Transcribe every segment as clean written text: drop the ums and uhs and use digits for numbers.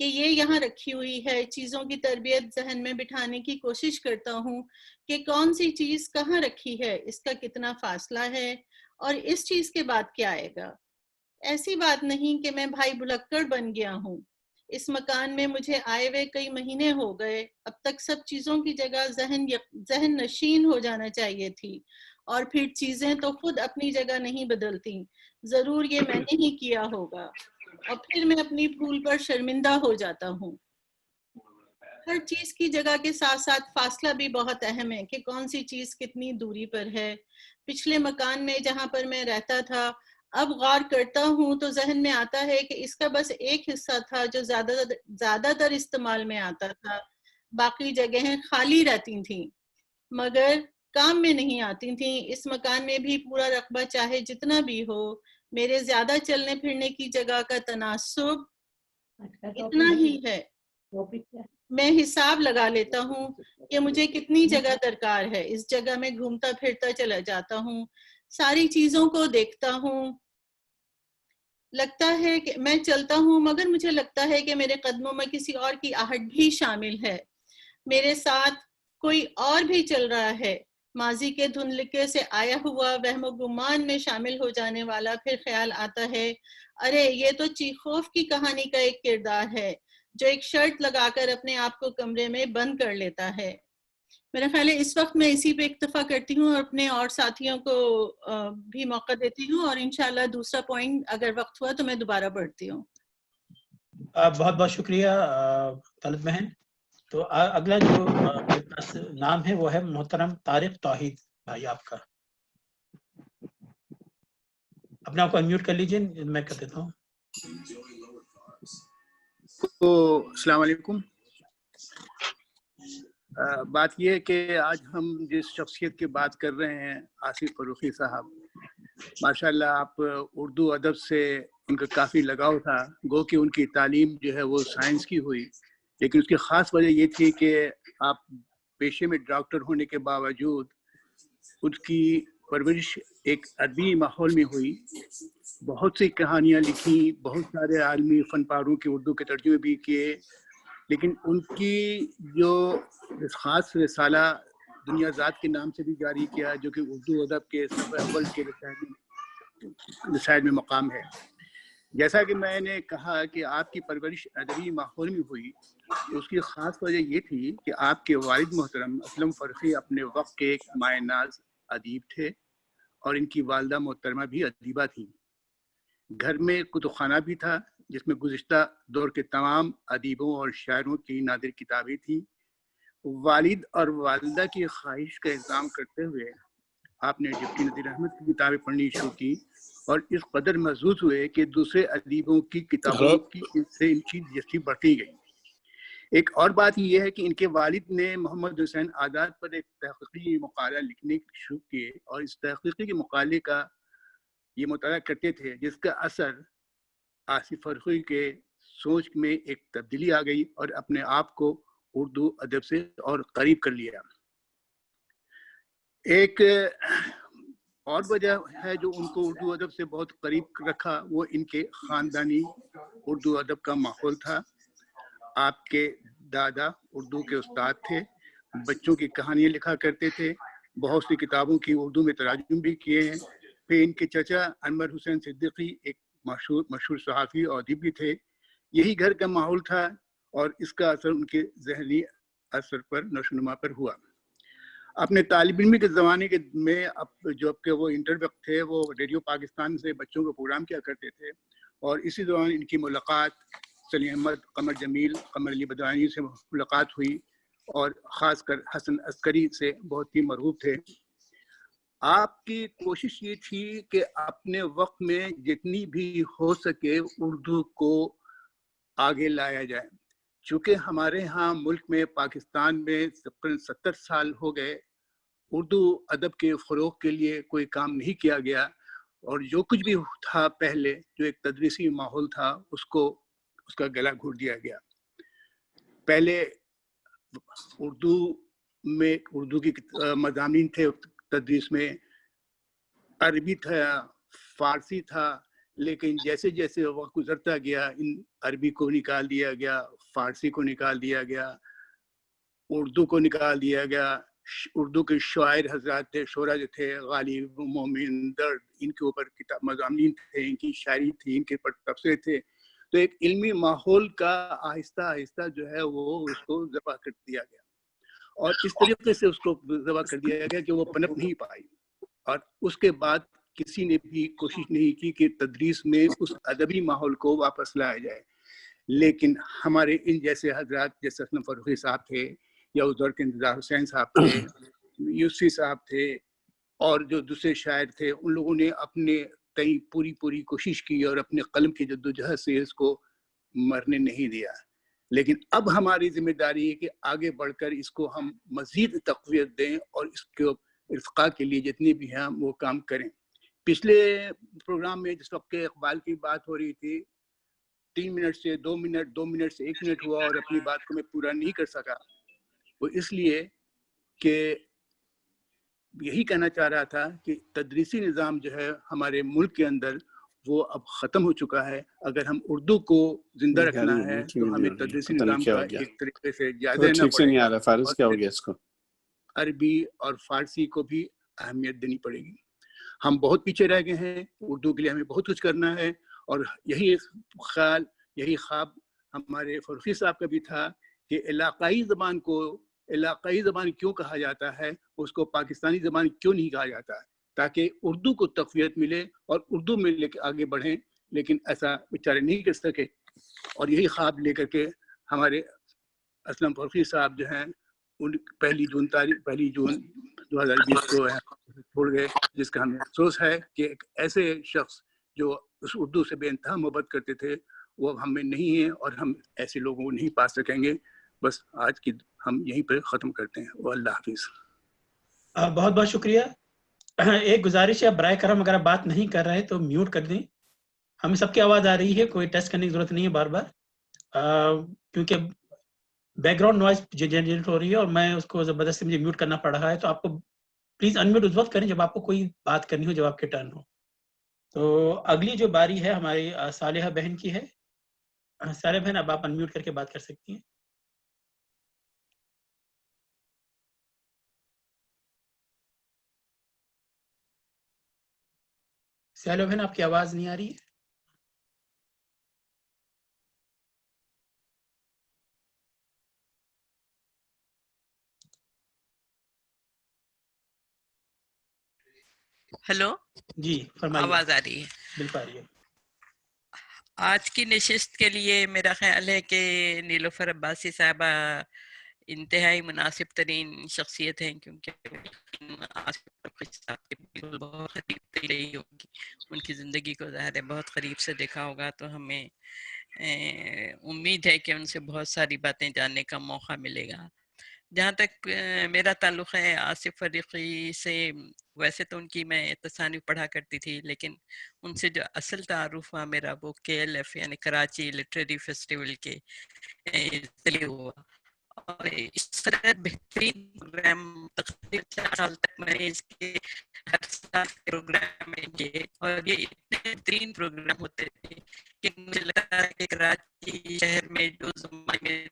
کہ یہ یہاں رکھی ہوئی ہے. چیزوں کی تربیت ذہن میں بٹھانے کی کوشش کرتا ہوں کہ کون سی چیز کہاں رکھی ہے, اس کا کتنا فاصلہ ہے, اور اس چیز کے بعد کیا آئے گا. ایسی بات نہیں کہ میں بھائی بھلکڑ بن گیا ہوں. اس مکان میں مجھے آئے ہوئے کئی مہینے ہو گئے. اب تک سب چیزوں کی جگہ ذہن نشین ہو جانا چاہیے تھی, اور پھر چیزیں تو خود اپنی جگہ نہیں بدلتی. ضرور یہ میں نے ہی کیا ہوگا, اور پھر میں اپنی بھول پر شرمندہ ہو جاتا ہوں. ہر چیز کی جگہ کے ساتھ ساتھ فاصلہ بھی بہت اہم ہے کہ کون سی چیز کتنی دوری پر ہے. پچھلے مکان میں جہاں پر میں رہتا تھا, اب غور کرتا ہوں تو ذہن میں آتا ہے کہ اس کا بس ایک حصہ تھا جو زیادہ تر استعمال میں آتا تھا. باقی جگہیں خالی رہتی تھیں مگر کام میں نہیں آتی تھیں. اس مکان میں بھی پورا رقبہ چاہے جتنا بھی ہو, میرے زیادہ چلنے پھرنے کی جگہ کا تناسب اتنا ہی ہے. میں حساب لگا لیتا ہوں کہ مجھے کتنی جگہ درکار ہے. اس جگہ میں گھومتا پھرتا چلا جاتا ہوں, ساری چیزوں کو دیکھتا ہوں. لگتا ہے کہ میں چلتا ہوں مگر مجھے لگتا ہے کہ میرے قدموں میں کسی اور کی آہٹ بھی شامل ہے. میرے ساتھ کوئی اور بھی چل رہا ہے. ماضی کے دھندلکے سے آیا ہوا وہم و گمان میں شامل ہو جانے والا پھر خیال آتا ہے, ارے یہ تو چیخوف کی کہانی کا ایک کردار ہے جو ایک شرط لگا کر اپنے آپ کو کمرے میں بند کر لیتا ہے. میرا خیال ہے اس وقت میں اسی پہ اکتفا کرتی ہوں اور اپنے اور ساتھیوں کو بھی موقع دیتی ہوں, اور انشاءاللہ دوسرا پوائنٹ اگر وقت ہوا تو میں دوبارہ پڑھتی ہوں. بہت بہت شکریہ طلعت بہن. تو اگلا جو میرے پاس نام ہے وہ ہے محترم طارق توحید بھائی. آپ کا اپنے آپ کو انمیوٹ کر لیجیے, میں کر دیتا ہوں. تو السلام علیکم. بات یہ ہے کہ آج ہم جس شخصیت کی بات کر رہے ہیں, آصف فروخی صاحب, ماشاءاللہ آپ اردو ادب سے ان کا کافی لگاؤ تھا. گو کہ ان کی تعلیم جو ہے وہ سائنس کی ہوئی, لیکن اس کی خاص وجہ یہ تھی کہ آپ پیشے میں ڈاکٹر ہونے کے باوجود ان کی پرورش ایک ادبی ماحول میں ہوئی. بہت سی کہانیاں لکھی, بہت سارے عالمی فن پاروں کے اردو کے ترجمے بھی کیے, لیکن ان کی جو خاص رسالہ دنیا ذات کے نام سے بھی جاری کیا, جو کہ اردو ادب کے صفحہ اول کے رسائل میں مقام ہے. جیسا کہ میں نے کہا کہ آپ کی پرورش ادبی ماحول میں ہوئی, اس کی خاص وجہ یہ تھی کہ آپ کے والد محترم اسلم فرخی اپنے وقت کے ایک مائع ناز ادیب تھے, اور ان کی والدہ محترمہ بھی ادیبہ تھیں. گھر میں کتب خانہ بھی تھا جس میں گزشتہ دور کے تمام ادیبوں اور شاعروں کی نادر کتابیں تھیں. والد اور والدہ کی خواہش کا احترام کرتے ہوئے آپ نے ڈپٹی نذیر احمد کی کتابیں پڑھنی شروع کی, اور اس قدر محظوظ ہوئے کہ دوسرے ادیبوں کی کتابوں کی سے ان کی دلچسپی بڑھتی گئی. ایک اور بات یہ ہے کہ ان کے والد نے محمد حسین آزاد پر ایک تحقیقی مقالہ لکھنے شروع کیے, اور اس تحقیقی مقالے کا یہ مطالعہ کرتے تھے جس کا اثر آصف فرخی کے سوچ میں ایک تبدیلی آ گئی, اور اپنے آپ کو اردو ادب سے اور قریب کر لیا. ایک اور وجہ ہے جو ان کو اردو ادب سے بہت قریب رکھا, وہ ان کے خاندانی اردو ادب کا ماحول تھا. آپ کے دادا اردو کے استاد تھے, بچوں کی کہانیاں لکھا کرتے تھے, بہت سی کتابوں کی اردو میں ترجمے بھی کیے ہیں. پھر ان کے چچا انور حسین صدیقی ایک مشہور صحافی اور ادیب بھی تھے. یہی گھر کا ماحول تھا, اور اس کا اثر ان کے ذہنی اثر پر نشوونما پر ہوا. اپنے طالب علمی کے زمانے کے میں جو کہ وہ انٹر وقت تھے, وہ ریڈیو پاکستان سے بچوں کو پروگرام کیا کرتے تھے, اور اسی دوران ان کی ملاقات سلیم احمد, قمر جمیل, قمر علی بدرانی سے ملاقات ہوئی, اور خاص کر حسن عسکری سے بہت ہی مرغوب تھے. آپ کی کوشش یہ تھی کہ اپنے وقت میں جتنی بھی ہو سکے اردو کو آگے لایا جائے. چونکہ ہمارے ہاں ملک میں پاکستان میں تقریباً 70 سال ہو گئے اردو ادب کے فروغ کے لیے کوئی کام نہیں کیا گیا, اور جو کچھ بھی تھا پہلے جو ایک تدریسی ماحول تھا اس کا گلا گھونٹ دیا گیا. پہلے اردو کی مضامین تھے تدریس میں, عربی تھا, فارسی تھا, لیکن جیسے جیسے وقت گزرتا گیا ان عربی کو نکال دیا گیا، فارسی کو نکال دیا گیا، اردو کو نکال دیا گیا. اردو کے شاعر حضرات تھے، شعرا جو تھے، غالب، مومن، درد، ان کے اوپر کتاب مضامین تھے، ان کی شاعری تھی، ان کے اوپر تبصرے تھے. تو ایک علمی ماحول کا آہستہ آہستہ جو ہے وہ اس کو ذبح کر دیا گیا، اور اس طریقے سے اس کو ذبح کر دیا گیا کہ وہ پنپ نہیں پائی. اور اس کے بعد کسی نے بھی کوشش نہیں کی کہ تدریس میں اس ادبی ماحول کو واپس لایا جائے. لیکن ہمارے ان جیسے حضرات جیسے اسلم فروخی صاحب تھے، یا اس دور کے انتظار حسین صاحب تھے، یوسفی صاحب تھے، اور جو دوسرے شاعر تھے، ان لوگوں نے اپنے تئیں پوری کوشش کی اور اپنے قلم کی جدوجہد سے اس کو مرنے نہیں دیا. لیکن اب ہماری ذمہ داری ہے کہ آگے بڑھ کر اس کو ہم مزید تقویت دیں اور اس کے ارتقاء کے لیے جتنے بھی ہیں ہم وہ کام کریں. پچھلے پروگرام میں جس وقت اقبال کی بات ہو رہی تھی، 3 منٹ سے 2 منٹ، 2 منٹ سے 1 منٹ ہوا اور اپنی بات کو میں پورا نہیں کر سکا. وہ اس لیے کہ یہی کہنا چاہ رہا تھا کہ تدریسی نظام جو ہے ہمارے ملک کے اندر وہ اب ختم ہو چکا ہے. اگر ہم اردو کو زندہ رکھنا ہے تو ہمیں تدریسی نظام کا ایک طریقے سے جائزہ لینا پڑے گا، اور عربی اور فارسی کو بھی اہمیت دینی پڑے گی. ہم بہت پیچھے رہ گئے ہیں، اردو کے لیے ہمیں بہت کچھ کرنا ہے. اور یہی خیال، یہی خواب ہمارے فروخی صاحب کا بھی تھا کہ علاقائی زبان کو علاقائی زبان کیوں کہا جاتا ہے، اس کو پاکستانی زبان کیوں نہیں کہا جاتا ہے، تاکہ اردو کو تقویت ملے اور اردو میں لے کے آگے بڑھیں. لیکن ایسا بیچارے نہیں کر سکے، اور یہی خواب لے کر کے ہمارے اسلم فروخی صاحب جو ہیں ان 1 جون 2020 کو چھوڑ گئے، جس کا ہمیں افسوس ہے کہ ایک ایسے شخص جو اس اردو سے بے انتہا محبت کرتے تھے وہ اب ہم میں نہیں ہیں، اور ہم ایسے لوگوں کو نہیں پا سکیں گے. بس آج کی ہم یہیں پہ ختم کرتے ہیں. وہ اللہ حافظ. بہت بہت شکریہ. ایک گزارش ہے، برائے کرم اگر آپ بات نہیں کر رہے تو میوٹ کر دیں. ہمیں سب کی آواز آ رہی ہے، کوئی ٹیسٹ کرنے کی ضرورت نہیں ہے بار بار، کیونکہ بیک گراؤنڈ نوائز جنریٹ ہو رہی ہے اور میں اس کو زبردستی مجھے میوٹ کرنا پڑ رہا ہے. تو آپ کو پلیز انمیوٹ اس وقت کریں جب آپ کو کوئی بات کرنی ہو، جب آپ کے ٹرن ہو. تو اگلی جو باری ہے ہماری صالحہ بہن کی ہے. صالحہ بہن، اب آپ انمیوٹ کر کے بات کر سکتی ہیں. صالحہ بہن، آپ کی آواز نہیں آ رہی ہے. ہلو جی فرمائیے. آواز آ رہی ہے؟ بالکل آ رہی ہے. آج کی نشست کے لیے میرا خیال ہے کہ نیلوفر عباسی صاحبہ انتہائی مناسب ترین شخصیت ہیں، کیونکہ بہت قریب سے رہی ہوگی، ان کی زندگی کو ظاہر ہے بہت قریب سے دیکھا ہوگا. تو ہمیں امید ہے کہ ان سے بہت ساری باتیں جاننے کا موقع ملے گا. جہاں تک میرا تعلق ہے آصف فریقی سے، ویسے تو ان کی میں تصانیف پڑھا کرتی تھی، لیکن ان سے جو اصل تعارف ہوا میرا وہ KLF یعنی کراچی لٹریری فیسٹیول کے ذریعے ہوا. اور اس طرح بہترین پروگرام تقریباً 4 سال تک میں نے اس کے ہر سال پروگرام میں کیے، اور یہ اتنے بہترین پروگرام ہوتے تھے کہ مجھے لگتا ہے کہ کراچی شہر میں جو زمانے میں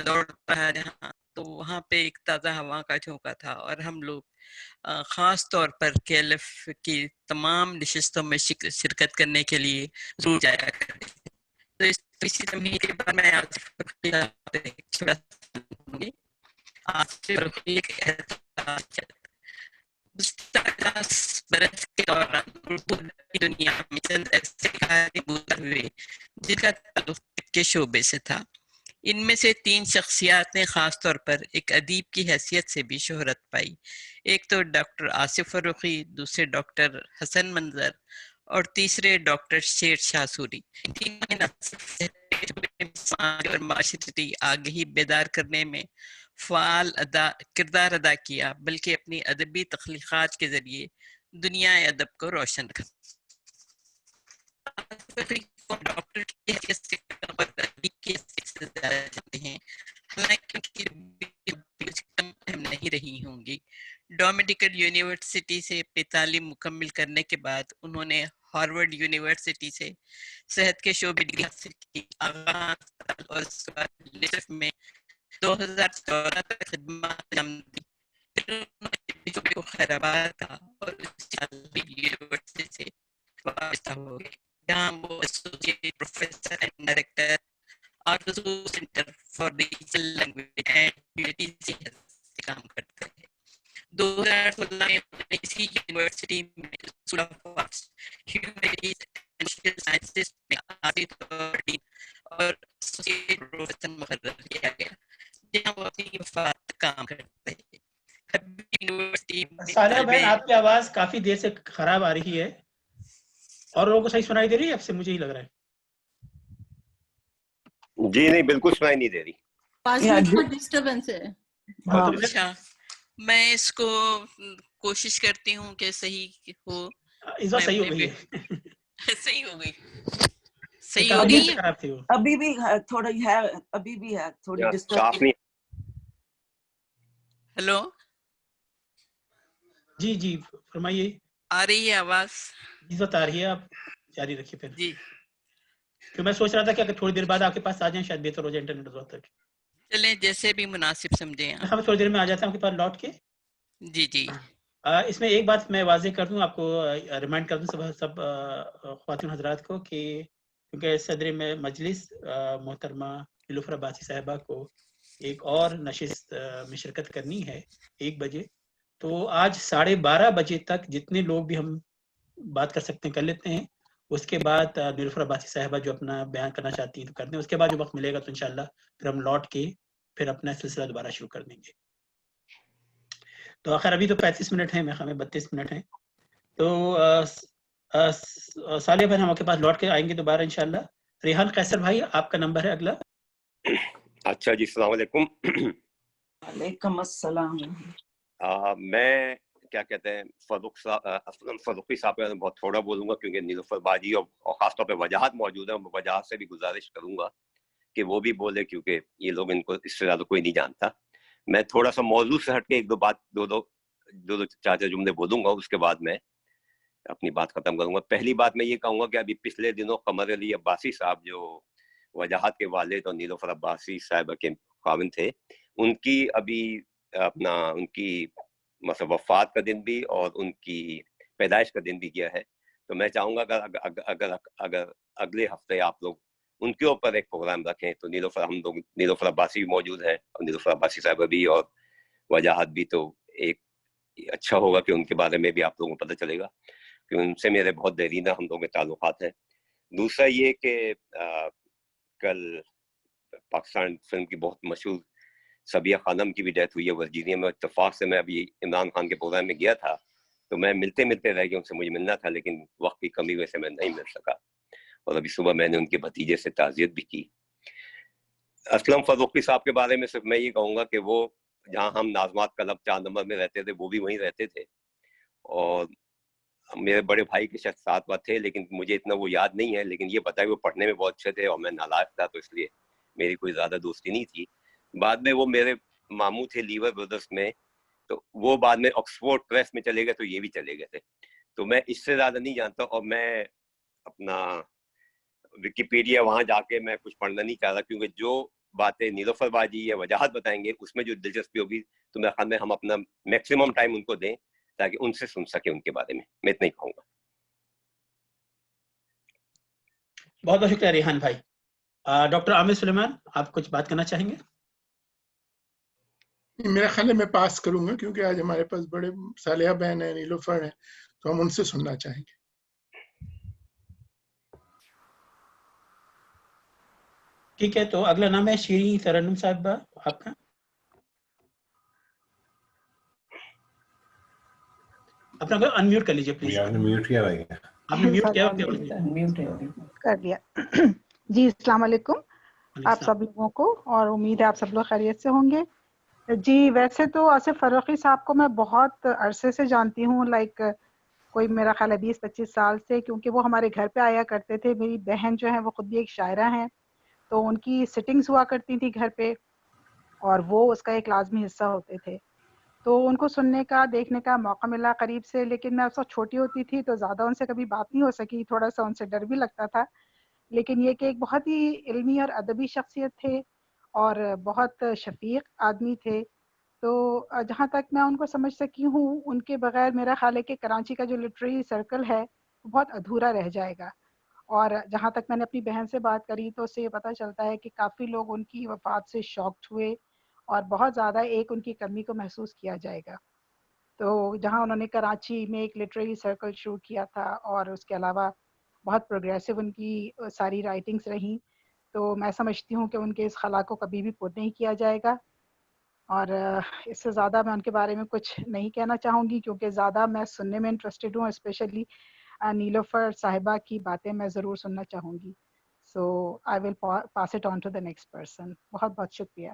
دوڑ رہا ہے جہاں، تو وہاں پہ ایک تازہ ہوا کا جھونکا تھا. اور ہم لوگ خاص طور پر KLF کی تمام نشستوں میں شرکت کرنے کے لیے ضرور جایا کرتے تھے. تو اسی زمین کے بعد میں برس کے دوران اردو دنیا میں چند ایسے ہوئے جن کا تعلق کے شعبے سے تھا. ان میں سے 3 شخصیات نے خاص طور پر ایک ادیب کی حیثیت سے بھی شہرت پائی. ایک تو ڈاکٹر آصف فروخی، دوسرے ڈاکٹر حسن منظر، اور تیسرے ڈاکٹر شیر شاہ سوری. تینوں نے نہ صرف اور معاشرتی آگہی بیدار کرنے میں فعال کردار ادا کیا، بلکہ اپنی ادبی تخلیقات کے ذریعے دنیا ادب کو روشن رکھا. ڈاکٹر کی حیثیت سے زیادہ جانتے ہیں، حالانکہ کم نہیں رہی ہوں گی. ڈومیڈیکل یونیورسٹی سے تعلیم مکمل کرنے کے بعد انہوں نے ہارورڈ یونیورسٹی سے صحت کے شعبے ڈگری حاصل کی. اور اس کے بعد لیڈرشپ میں 2014 تک خدمات انجام دی. پھر انہوں نے شعبے کو خیرآباد کا اور یونیورسٹی سے وابستہ ہو گئے جہاں وہ ایسوسیٹ پروفیسر اینڈ ڈائریکٹر آرزو centre for digital language and community سے کام کرتے ہیں. 2016 میں اسی یونیورسٹی میں school of arts humanities and social sciences میں آخری طور ڈین اور ایسوسیٹ پروفیسر مقرر کیا گیا جہاں وہ اپنی وفات تک کام کرتے ہیں. یونیورسٹی صالحہ بہن آپ کی آواز کافی دیر سے خراب آ رہی ہے اور لوگوں کو صحیح سنائی دے رہی ہے؟ اب سے مجھے ہی لگ رہا ہے. جی نہیں بالکل سنائی نہیں دے رہی. آواز میں بہت ڈسٹربنس ہے. اچھا میں اس کو کوشش کرتی ہوں کہ صحیح ہو. اس بار صحیح ہو گئی ہے. صحیح ہو گئی. صحیح ہو گئی ہے. ابھی بھی تھوڑی ہے, ابھی بھی ہے تھوڑی ڈسٹرب. ہیلو جی جی فرمائیے. آ رہی ہے آواز؟ جی آ رہی ہے, آپ جاری رکھیے پھر. جی کہ میں سوچ رہا تھا کہ اگر تھوڑی دیر بعد آپ کے پاس آ جائیں شاید بہتر ہو جائے انٹرنیٹ وقت تک. چلیں جیسے بھی مناسب سمجھیں. ہم تھوڑی دیر میں آ جاتے ہیں آپ کے پاس لوٹ کے. جی جی اس میں ایک بات میں واضح کر دوں, آپ کو ریمائنڈ کر دوں سب خواتین حضرات کو کہ کیونکہ صدر میں مجلس محترمہ نیلوفر عباسی صاحبہ کو ایک اور نشست میں شرکت کرنی ہے 1 بجے, تو آج 12:30 بجے تک جتنے لوگ بھی ہم بات کر سکتے ہیں کر لیتے ہیں. اس کے بعد نیلوفر عباسی صاحبہ جو اپنا بیان کرنا چاہتی ہیں تو کرتے ہیں. اس کے بعد جو وقت ملے گا تو انشاءاللہ پھر ہم لوٹ کے پھر اپنا سلسلہ دوبارہ شروع کر دیں گے. تو آخر ابھی تو 35 منٹ ہیں, میرے 32 منٹ ہیں. تو صالح بھائی ہم آپ کے پاس لوٹ کے آئیں گے دوبارہ انشاءاللہ. ریحان قیصر بھائی آپ کا نمبر ہے اگلا. اچھا جی السلام علیکم. وعلیکم السلام. میں کیا کہتے ہیں فروخی صاحب کا بہت تھوڑا بولوں گا کیونکہ نیلوفر باجی اور خاص طور پہ وجاہت موجود ہے. وجاہت سے بھی گزارش کروں گا کہ وہ بھی بولے کیونکہ یہ لوگ ان کو اس سے زیادہ کوئی نہیں جانتا. میں تھوڑا سا موضوع سے ہٹ کے ایک دو چار جملے بولوں گا, اس کے بعد میں اپنی بات ختم کروں گا. پہلی بات میں یہ کہوں گا کہ ابھی پچھلے دنوں قمر علی عباسی صاحب جو وجاہت کے والد اور نیلوفر عباسی صاحبہ کے خاوند تھے, ان کی ابھی ان کی مثلا وفات کا دن بھی اور ان کی پیدائش کا دن بھی کیا ہے. تو میں چاہوں گا اگر اگلے ہفتے آپ لوگ ان کے اوپر ایک پروگرام رکھیں تو نیلوفر عباسی بھی موجود ہیں اور نیلوفر عباسی صاحبہ بھی اور وجاہت بھی, تو ایک اچھا ہوگا کہ ان کے بارے میں بھی آپ لوگوں کو پتہ چلے گا کہ ان سے میرے بہت دیرینہ ہم لوگوں کے تعلقات ہیں. دوسرا یہ کہ کل پاکستان فلم کی بہت مشہور سبیہ خانم کی بھی ڈیتھ ہوئی ہے ورجینیا میں. اتفاق سے میں ابھی عمران خان کے پروگرام میں گیا تھا تو میں ملتے رہ گیا, ان سے مجھے ملنا تھا لیکن وقت کی کمی وجہ سے میں نہیں مل سکا. اور ابھی صبح میں نے ان کے بھتیجے سے تعزیت بھی کی. اسلم فروخی صاحب کے بارے میں صرف میں یہ کہوں گا کہ وہ جہاں ہم ناظمات کلب 4 نمبر میں رہتے تھے وہ بھی وہیں رہتے تھے, اور میرے بڑے بھائی کے ساتھ تھے لیکن مجھے اتنا وہ یاد نہیں ہے. لیکن یہ پتا ہے وہ پڑھنے میں بہت اچھے تھے اور میں نالائق تھا, تو اس لیے میری کوئی زیادہ دوستی نہیں تھی. بعد میں وہ میرے ماموں تھے لیور برادرز میں, تو وہ بعد میں آکسفورڈ پریس میں چلے گئے تو یہ بھی چلے گئے تھے. تو میں اس سے زیادہ نہیں جانتا, اور میں اپنا وکیپیڈیا وہاں جا کے میں کچھ پڑھنا نہیں چاہ رہا کیونکہ جو باتیں نیلوفر باجی یا وجاہت بتائیں گے اس میں جو دلچسپی ہوگی تو میرے خیال میں ہم اپنا میکسیمم ٹائم ان کو دیں تاکہ ان سے سن سکیں ان کے بارے میں. میں اتنا ہی کہوں گا. بہت بہت شکریہ ریحان بھائی. ڈاکٹر عامر سلیمان آپ کچھ بات کرنا چاہیں گے؟ میرا خیال ہے میں پاس کروں گا کیونکہ آج ہمارے پاس بڑے صالحہ بہن ہیں, نیلوفر ہیں, تو ہم ان سے سننا چاہیں گے. ٹھیک ہے, تو اگلا نام ہے شیریں ترنم صاحبہ آپ کا. اپنا انمیوٹ کر لیجیے پلیز. آپ نے میوٹ کیا بھائی؟ آپ نے میوٹ کیا کر دیا. جی السلام علیکم آپ سب لوگوں کو, اور امید ہے آپ سب لوگ خیریت سے ہوں گے. جی ویسے تو آصف فروخی صاحب کو میں بہت عرصے سے جانتی ہوں, لائک کوئی میرا خیال ہے 20-25 سال سے, کیونکہ وہ ہمارے گھر پہ آیا کرتے تھے. میری بہن جو ہے وہ خود بھی ایک شاعرہ ہیں, تو ان کی سٹنگز ہوا کرتی تھی گھر پہ اور وہ اس کا ایک لازمی حصہ ہوتے تھے. تو ان کو سننے کا دیکھنے کا موقع ملا قریب سے، لیکن میں اس وقت چھوٹی ہوتی تھی تو زیادہ ان سے کبھی بات نہیں ہو سکی، تھوڑا سا ان سے ڈر بھی لگتا تھا. لیکن یہ کہ ایک بہت ہی علمی اور ادبی شخصیت تھے اور بہت شفیق آدمی تھے. تو جہاں تک میں ان کو سمجھ سکی ہوں، ان کے بغیر میرا خیال ہے کہ کراچی کا جو لٹریری سرکل ہے وہ بہت ادھورا رہ جائے گا. اور جہاں تک میں نے اپنی بہن سے بات کری تو اس سے یہ پتہ چلتا ہے کہ کافی لوگ ان کی وفات سے شاکڈ ہوئے اور بہت زیادہ ایک ان کی کمی کو محسوس کیا جائے گا. تو جہاں انہوں نے کراچی میں ایک لٹریری سرکل شروع کیا تھا اور اس کے علاوہ بہت پروگریسو ان کی ساری رائٹنگز رہیں، تو میں سمجھتی ہوں کہ ان کے اس خلا کو کبھی بھی پود نہیں کیا جائے گا. اور اس سے زیادہ میں ان کے بارے میں کچھ نہیں کہنا چاہوں گی، کیونکہ زیادہ میں سننے میں انٹرسٹڈ ہوں، اسپیشلی نیلوفر صاحبہ کی باتیں میں ضرور سننا چاہوں گی. So I will pass it on to the next person. بہت بہت شکریہ.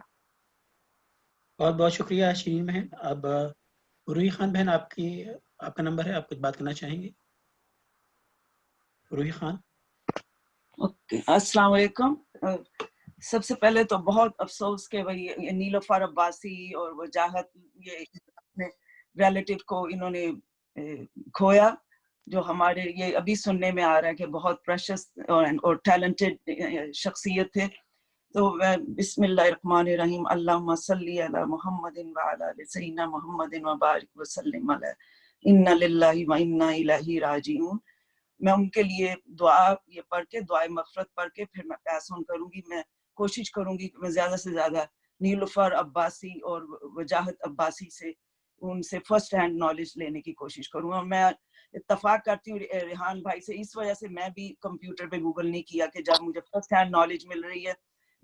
بہت بہت شکریہ شرین بہن. اب روحی خان بہن، آپ کا نمبر ہے، آپ کچھ بات کرنا چاہیں گے؟ روحی خان. السلام علیکم. سب سے پہلے تو بہت افسوس کہ وہی نیلوفر عباسی اور وجاہت یہ اپنے ریلیٹیو کو انہوں نے کھویا، جو ہمارے یہ ابھی سننے میں آ رہا ہے کہ بہت پریشس اور ٹیلنٹڈ شخصیت تھے. تو بسم اللہ الرحمن الرحیم. اللہم صلی علی محمد وعلی آل سیدنا محمد وبارک وسلم علیہ. انا للہ و انا الیہ راجعون. میں ان کے لیے دعا یہ پڑھ کے، دعائے مغفرت پڑھ کے پھر میں پیس آن کروں گی. میں کوشش کروں گی کہ میں زیادہ سے زیادہ نیلوفر عباسی اور وجاہت عباسی سے ان سے فرسٹ ہینڈ نالج لینے کی کوشش کروں گا. میں اتفاق کرتی ہوں ریحان بھائی سے، اس وجہ سے میں بھی کمپیوٹر پہ گوگل نہیں کیا کہ جب مجھے فرسٹ ہینڈ نالج مل رہی ہے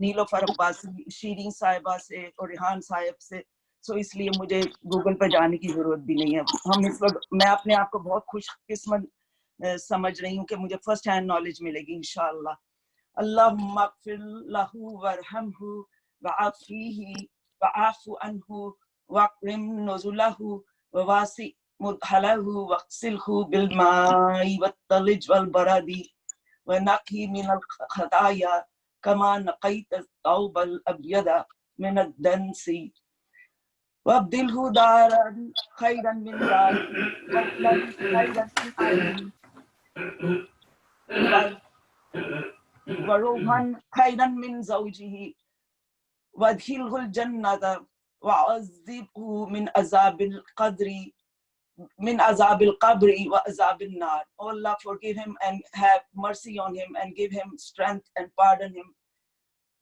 نیلوفر عباسی، شیرین صاحبہ سے اور ریحان صاحب سے، سو اس لیے مجھے گوگل پہ جانے کی ضرورت بھی نہیں ہے. ہم اس وقت میں اپنے آپ کو بہت خوش قسمت سمجھ رہی ہوں کہ مجھے فرسٹ ہینڈ نالج ملے گی انشاءاللہ. اللہم اغفر لہ وارحمہ وعافیہ وعاف عنہ واکرم نزلہ وواسع مدخلہ واغسلہ بالماء والثلج والبرد ونقہ من الخطایا کما نقیت الثوب الابیض من الدنس وابدلہ دارا خیرا من دارہ وقلا خیرا من اہلہ وروحا خیرا من زوجہ وادخلہ الجنۃ وعذبہ من عذاب القبر وعذاب النار. Oh Allah, forgive him and have mercy on him and give him strength and pardon him.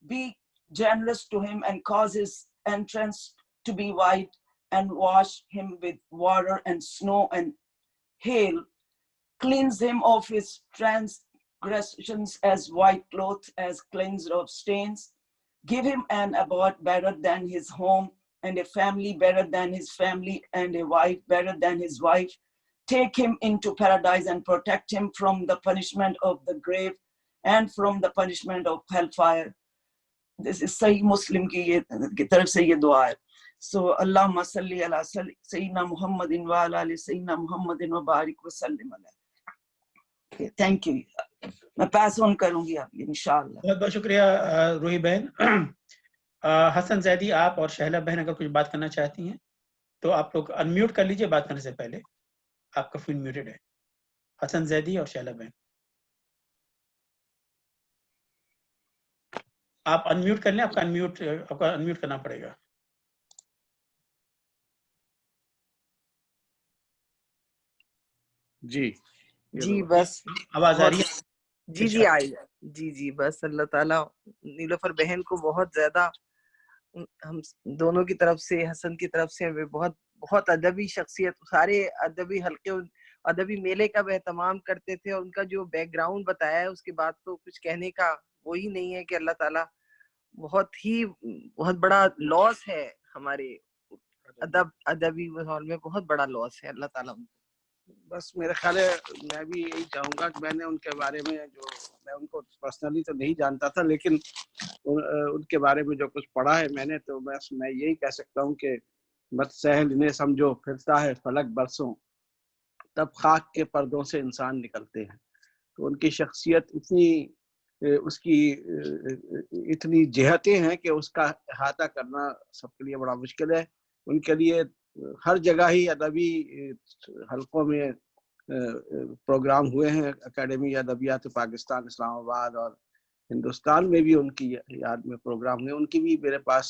Be generous to him and cause his entrance to be wide and wash him with water and snow and hail. Cleanse him of his transgressions as white cloth, as cleansed of stains. Give him an abode better than his home, and a family better than his family, and a wife better than his wife. Take him into paradise and protect him from the punishment of the grave and from the punishment of hellfire. This is Sahih Muslim کی طرف سے یہ دعا ہے. So اللہم صلی علی سیدنا محمد وعلی آل سیدنا محمد وبارک وسلم علیہ. Thank you. میں پاس آن کروں گی آپ انشاءاللہ. بہت بہت شکریہ روحی بہن. حسن زیدی، آپ اور شہلا بہن اگر کچھ بات کرنا چاہتی ہیں تو آپ لوگ انمیوٹ کر لیجئے بات کرنے سے پہلے. آپ کا فون میوٹڈ ہے. حسن زیدی اور شہلا بہن، آپ انمیوٹ کر لیں. آپ کو انمیوٹ کرنا پڑے گا. جی بس آواز آ رہی ہے؟ جی آئی. جی بس اللہ تعالیٰ نیلوفر بہن کو بہت زیادہ، ہم دونوں کی طرف سے، حسن کی طرف سے، بہت ادبی شخصیت، سارے ادبی حلقے ادبی میلے کا بھی اہتمام کرتے تھے، اور ان کا جو بیک گراؤنڈ بتایا ہے اس کے بعد تو کچھ کہنے کا وہی نہیں ہے کہ اللہ تعالیٰ بہت بڑا لاس ہے ہمارے ادبی ماحول میں، بہت بڑا لاس ہے. اللہ تعالیٰ بس میرا خیال ہے میں بھی یہی چاہوں گا کہ میں نے ان کے بارے میں میں ان کو پرسنلی تو نہیں جانتا تھا، لیکن ان کے بارے میں جو کچھ پڑھا ہے میں نے، تو بس میں یہی کہہ سکتا ہوں کہ بس سہل انہیں سمجھو پھرتا ہے فلک برسوں، تب خاک کے پردوں سے انسان نکلتے ہیں. تو ان کی شخصیت اتنی جہتیں ہیں کہ اس کا احاطہ کرنا سب کے لیے بڑا مشکل ہے. ان کے لیے ہر جگہ ہی ادبی حلقوں میں پروگرام ہوئے ہیں. اکیڈمی ادبیات پاکستان اسلام آباد اور ہندوستان میں بھی ان کی یاد میں پروگرام ہوئے. ان کی بھی میرے پاس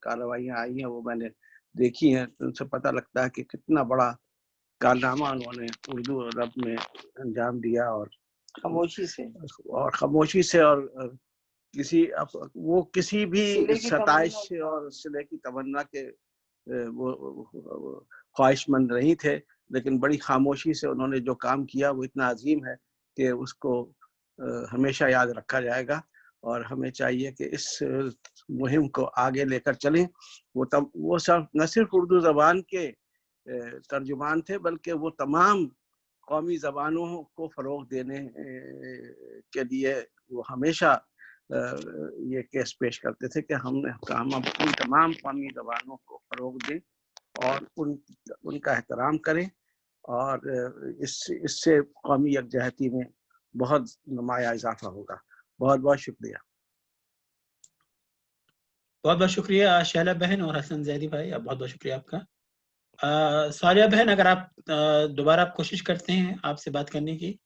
کارروائیاں آئی ہیں, وہ میں نے دیکھی ہیں. ان سے پتہ لگتا ہے کہ کتنا بڑا کارنامہ انہوں نے اردو ادب میں انجام دیا, اور خاموشی سے اور کسی بھی ستائش اور صلح کی تمنا کے وہ خواہش مند نہیں تھے, لیکن بڑی خاموشی سے انہوں نے جو کام کیا وہ اتنا عظیم ہے کہ اس کو ہمیشہ یاد رکھا جائے گا. اور ہمیں چاہیے کہ اس مہم کو آگے لے کر چلیں. وہ نہ صرف اردو زبان کے ترجمان تھے, بلکہ وہ تمام قومی زبانوں کو فروغ دینے کے لیے وہ ہمیشہ یہ کیس پیش کرتے تھے کہ ہم اپنی تمام قومی زبانوں کو فروغ دیں اور ان کا احترام کریں, اور اس سے قومی یکجہتی میں بہت نمایاں اضافہ ہوگا. بہت بہت شکریہ. بہت بہت شکریہ شہلا بہن اور حسن زیدی بھائی, بہت بہت شکریہ آپ کا. ساریہ بہن, اگر آپ دوبارہ کوشش کرتے ہیں آپ سے بات کرنے کی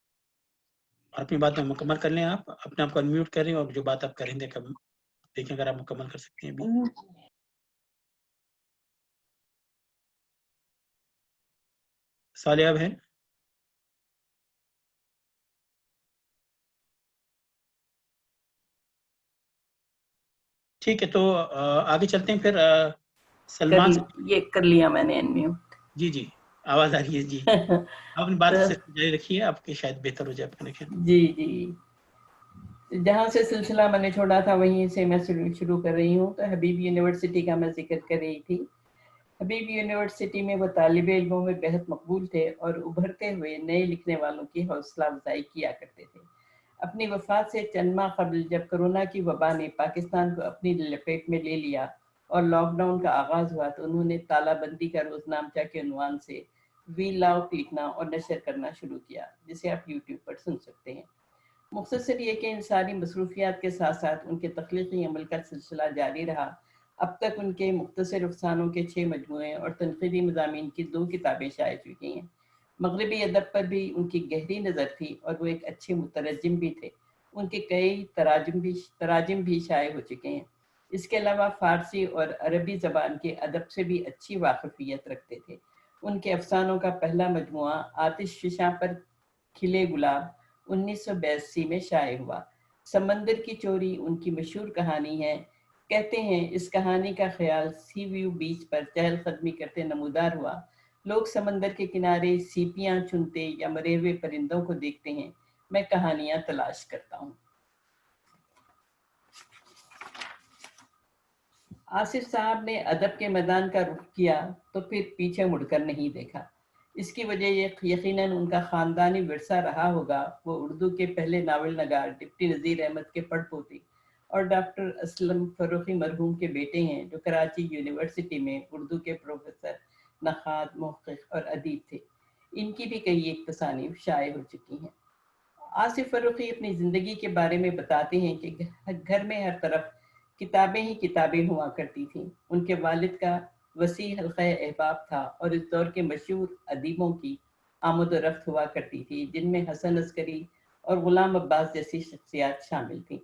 اور اپنی بات میں مکمل کر لیں. آپ اپنے آپ کو انمیوٹ کریں اور جو بات آپ کریں دیکھیں اگر آپ مکمل کر سکتے ہیں ابھی. سالیہ بہن, ٹھیک ہے, تو آگے چلتے ہیں پھر. سلمان یہ کر لیا میں نے انمیوٹ. جی جی, آواز آ رہی ہے. جی آپ اپنی بات سے جاری رکھیے, آپ کے شاید بہتر ہو جائے کنیکشن. جی جی, جہاں سے سلسلہ میں نے چھوڑا تھا وہیں سے میں شروع کر رہی ہوں. تو حبیب یونیورسٹی کا میں ذکر کر رہی تھی. حبیب یونیورسٹی میں وہ طالب علموں میں بہت مقبول تھے اور ابھرتے ہوئے نئے لکھنے والوں کی حوصلہ افزائی کیا کرتے تھے. اپنی وفات سے چند ماہ قبل جب کورونا کی وبا نے پاکستان کو اپنی لپیٹ میں لے لیا اور لاک ڈاؤن کا آغاز ہوا, تو انہوں نے تالا بندی کا روزنامچہ کے عنوان سے وی لاؤ لکھنا اور نشر کرنا شروع کیا, جسے آپ یوٹیوب پر سن سکتے ہیں. مختصر یہ کہ ان ساری مصروفیات کے ساتھ ساتھ ان کے تخلیقی عمل کا سلسلہ جاری رہا. اب تک ان کے مختصر افسانوں کے 6 مجموعے اور تنقیدی مضامین کی 2 کتابیں شائع چکی ہیں. مغربی ادب پر بھی ان کی گہری نظر تھی اور وہ ایک اچھے مترجم بھی تھے. ان کے کئی تراجم بھی شائع ہو چکے ہیں. اس کے علاوہ فارسی اور عربی زبان کے ادب سے بھی اچھی واقفیت رکھتے تھے. ان کے افسانوں کا پہلا مجموعہ آتش فشاں پر کھلے گلاب 1982 میں شائع ہوا. سمندر کی چوری ان کی مشہور کہانی ہے. کہتے ہیں اس کہانی کا خیال سی ویو بیچ پر چہل قدمی کرتے نمودار ہوا. لوگ سمندر کے کنارے سیپیاں چنتے یا مرے ہوئے پرندوں کو دیکھتے ہیں. میں کہانیاں تلاش کرتا ہوں. آصف صاحب نے ادب کے میدان کا رخ کیا تو پھر پیچھے مڑ کر نہیں دیکھا. اس کی وجہ یقیناً ان کا خاندانی ورثہ رہا ہوگا. وہ اردو کے پہلے ناول نگار ڈپٹی نذیر احمد کے پڑ پوتے اور ڈاکٹر اسلم فروخی مرحوم کے بیٹے ہیں, جو کراچی یونیورسٹی میں اردو کے پروفیسر, نقاد, محقق اور ادیب تھے. ان کی بھی کئی ایک تصانیف شائع ہو چکی ہیں. آصف فروخی اپنی زندگی کے بارے میں بتاتے ہیں کہ گھر میں ہر طرف کتابیں ہی کتابیں ہوا کرتی تھیں. ان کے والد کا وسیع حلقہ احباب تھا اور اس دور کے مشہور ادیبوں کی آمد و رفت ہوا کرتی تھی, جن میں حسن عسکری اور غلام عباس جیسی شخصیات شامل تھیں.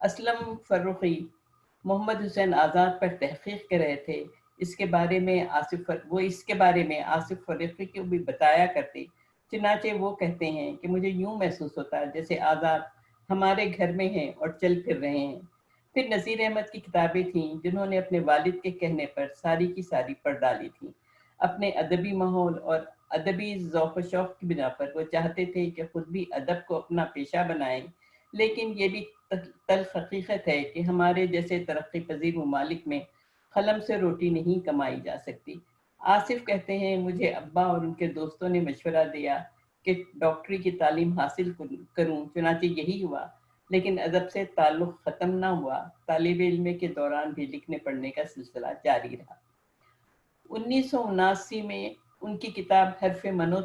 اسلم فروخی محمد حسین آزاد پر تحقیق کر رہے تھے. اس کے بارے میں آصف فروخی کو بھی بتایا کرتے. چنانچہ وہ کہتے ہیں کہ مجھے یوں محسوس ہوتا ہے جیسے آزاد ہمارے گھر میں ہیں اور چل پھر رہے ہیں. پھر نذیر احمد کی کتابیں تھیں جنہوں نے اپنے والد کے کہنے پر ساری کی ساری پڑھ ڈالی تھیں. اپنے ادبی ماحول اور ادبی ذوق و شوق کی بنا پر وہ چاہتے تھے کہ خود بھی ادب کو اپنا پیشہ بنائیں, لیکن یہ بھی تلخ حقیقت ہے کہ ہمارے جیسے ترقی پذیر ممالک میں قلم سے روٹی نہیں کمائی جا سکتی. آصف کہتے ہیں مجھے ابا اور ان کے دوستوں نے مشورہ دیا کہ ڈاکٹری کی تعلیم حاصل کروں, چنانچہ یہی ہوا, لیکن ادب سے تعلق ختم نہ ہوا. طالب علم کے دوران بھی لکھنے پڑھنے کا سلسلہ جاری رہا. 1979 میں ان کی کتاب حرف منو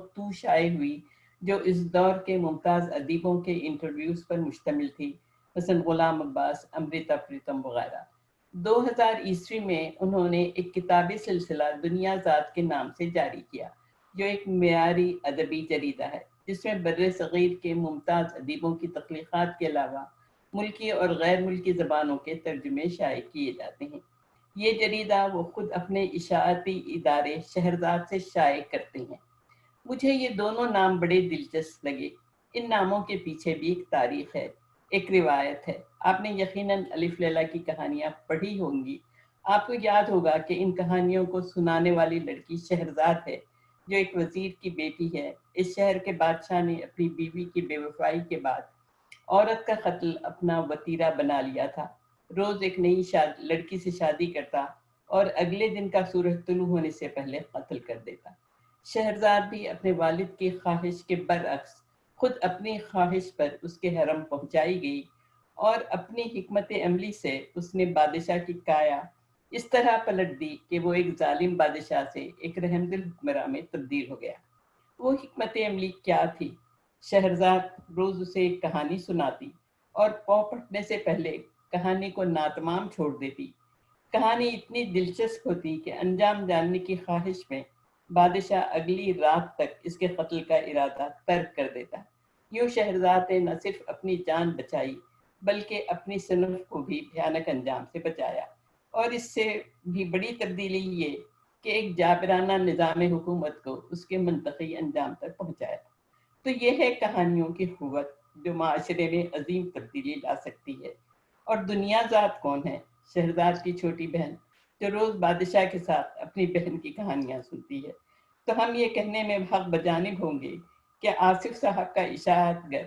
تو شائع ہوئی, جو اس دور کے ممتاز ادیبوں کے انٹرویوز پر مشتمل تھی, مثلا غلام عباس, امرتا پریتم وغیرہ. 2000 عیسوی میں انہوں نے ایک کتابی سلسلہ دنیا ذات کے نام سے جاری کیا، جو ایک معیاری ادبی جریدہ ہے جس میں بر صغیر کے ممتاز ادیبوں کی تخلیقات کے علاوہ ملکی اور غیر ملکی زبانوں کے ترجمے شائع کیے جاتے ہیں۔ یہ جریدہ وہ خود اپنے اشاعتی ادارے شہرزاد سے شائع کرتے ہیں۔ مجھے یہ دونوں نام بڑے دلچسپ لگے۔ ان ناموں کے پیچھے بھی ایک تاریخ ہے، ایک روایت ہے۔ آپ نے یقیناً الف لیلا کی کہانیاں پڑھی ہوں گی۔ آپ کو یاد ہوگا کہ ان کہانیوں کو سنانے والی لڑکی شہرزاد ہے، جو ایک وزیر کی بیٹی ہے۔ اس شہر کے بادشاہ نے اپنی بیوی کی بے وفائی کے بعد عورت کا قتل اپنا وتیرہ بنا لیا تھا۔ روز ایک نئی لڑکی سے شادی کرتا اور اگلے دن کا سورج طلوع ہونے سے پہلے قتل کر دیتا۔ شہرزاد بھی اپنے والد کی خواہش کے برعکس خود اپنی خواہش پر اس کے حرم پہنچائی گئی، اور اپنی حکمت عملی سے اس نے بادشاہ کی کایا اس طرح پلٹ دی کہ وہ ایک ظالم بادشاہ سے ایک رحم دل حکمراں میں تبدیل ہو گیا۔ وہ حکمت عملی کیا تھی؟ شہرزاد روز اسے ایک کہانی سناتی اور پو پھٹنے سے پہلے کہانی کو ناتمام چھوڑ دیتی۔ کہانی اتنی دلچسپ ہوتی کہ انجام جاننے کی خواہش میں بادشاہ اگلی رات تک اس کے قتل کا ارادہ ترک کر دیتا۔ یوں شہرزاد نے نہ صرف اپنی جان بچائی بلکہ اپنی صنف کو بھی بھیانک انجام سے بچایا، اور اس سے بھی بڑی تبدیلی یہ کہ ایک جابرانہ نظام حکومت کو اس کے منطقی انجام تک پہنچایا۔ تو یہ ہے کہانیوں کی قوت جو معاشرے میں عظیم تبدیلی لا سکتی ہے۔ اور دنیا ذات کون ہے؟ شہرزاد کی چھوٹی بہن، جو روز بادشاہ کے ساتھ اپنی بہن کی کہانیاں سنتی ہے۔ تو ہم یہ کہنے میں حق بجانب ہوں گے کہ آصف صاحب کا اشاعت گر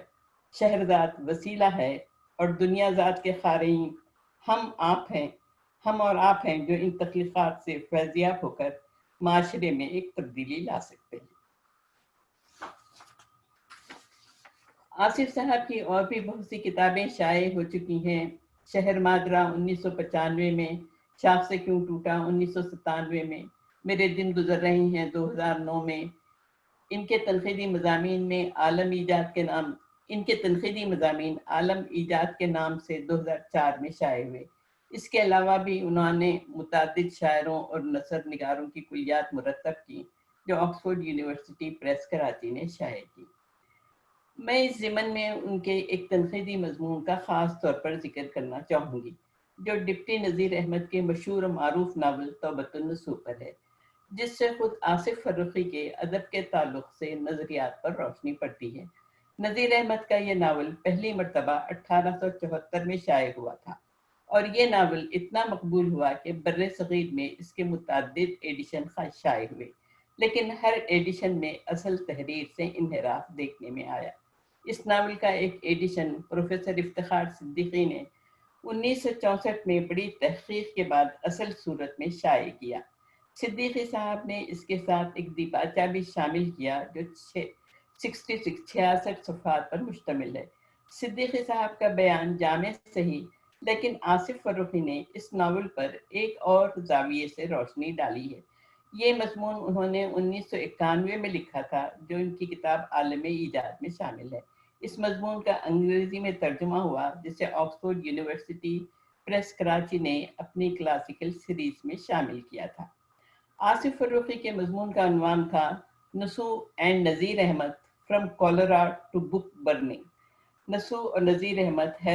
شہرزاد وسیلہ ہے، اور دنیا ذات کے قارئین ہم اور آپ ہیں جو ان تخلیقات سے فیضیاب ہو کر معاشرے میں ایک تبدیلی لا سکتے ہیں۔ آصف صاحب کی اور بھی بہت سی کتابیں شائع ہو چکی ہیں۔ شہر مادرہ 1995 میں، شاخ سے کیوں ٹوٹا 1997 میں، میرے دن گزر رہے ہیں 2009 میں۔ ان کے تنقیدی مضامین عالم ایجاد کے نام سے 2004 میں شائع ہوئے۔ اس کے علاوہ بھی انہوں نے متعدد شاعروں اور نثر نگاروں کی کلیات مرتب کی جو آکسفورڈ یونیورسٹی پریس کراچی نے شائع کی۔ میں اس ضمن میں ان کے ایک تنقیدی مضمون کا خاص طور پر ذکر کرنا چاہوں گی، جو ڈپٹی نذیر احمد کے مشہور و معروف ناول توبۃ النصوح پر ہے، جس سے خود آصف فرخی کے ادب کے تعلق سے نظریات پر روشنی پڑتی ہے۔ نذیر احمد کا یہ ناول پہلی مرتبہ 1874 میں شائع ہوا تھا، اور یہ ناول اتنا مقبول ہوا کہ بر صغیر میں اس کے متعدد ایڈیشن شائع ہوئے، لیکن ہر ایڈیشن میں اصل تحریر سے انحراف دیکھنے میں آیا۔ اس ناول کا ایک ایڈیشن پروفیسر افتخار صدیقی نے 1964 میں بڑی تحقیق کے بعد اصل صورت میں شائع کیا۔ صدیقی صاحب نے اس کے ساتھ ایک دیباچہ بھی شامل کیا جو 66 صفحات پر مشتمل ہے۔ صدیقی صاحب کا بیان جامع صحیح، لیکن آصف فرخی نے اس ناول پر ایک اور زاویے سے روشنی ڈالی ہے۔ یہ مضمون انہوں نے 1991 میں لکھا تھا، جو ان کی کتاب عالم ایجاد میں شامل ہے۔ اس مضمون کا انگریزی میں ترجمہ ہوا، جسے آکسفورڈ یونیورسٹی پریس کراچی نے اپنی کلاسیکل سیریز میں شامل کیا تھا۔ آصف فرخی کے مضمون کا عنوان تھا Nasuh and Nazir Ahmad from cholera to book burning. Nasuh اور نذیر احمد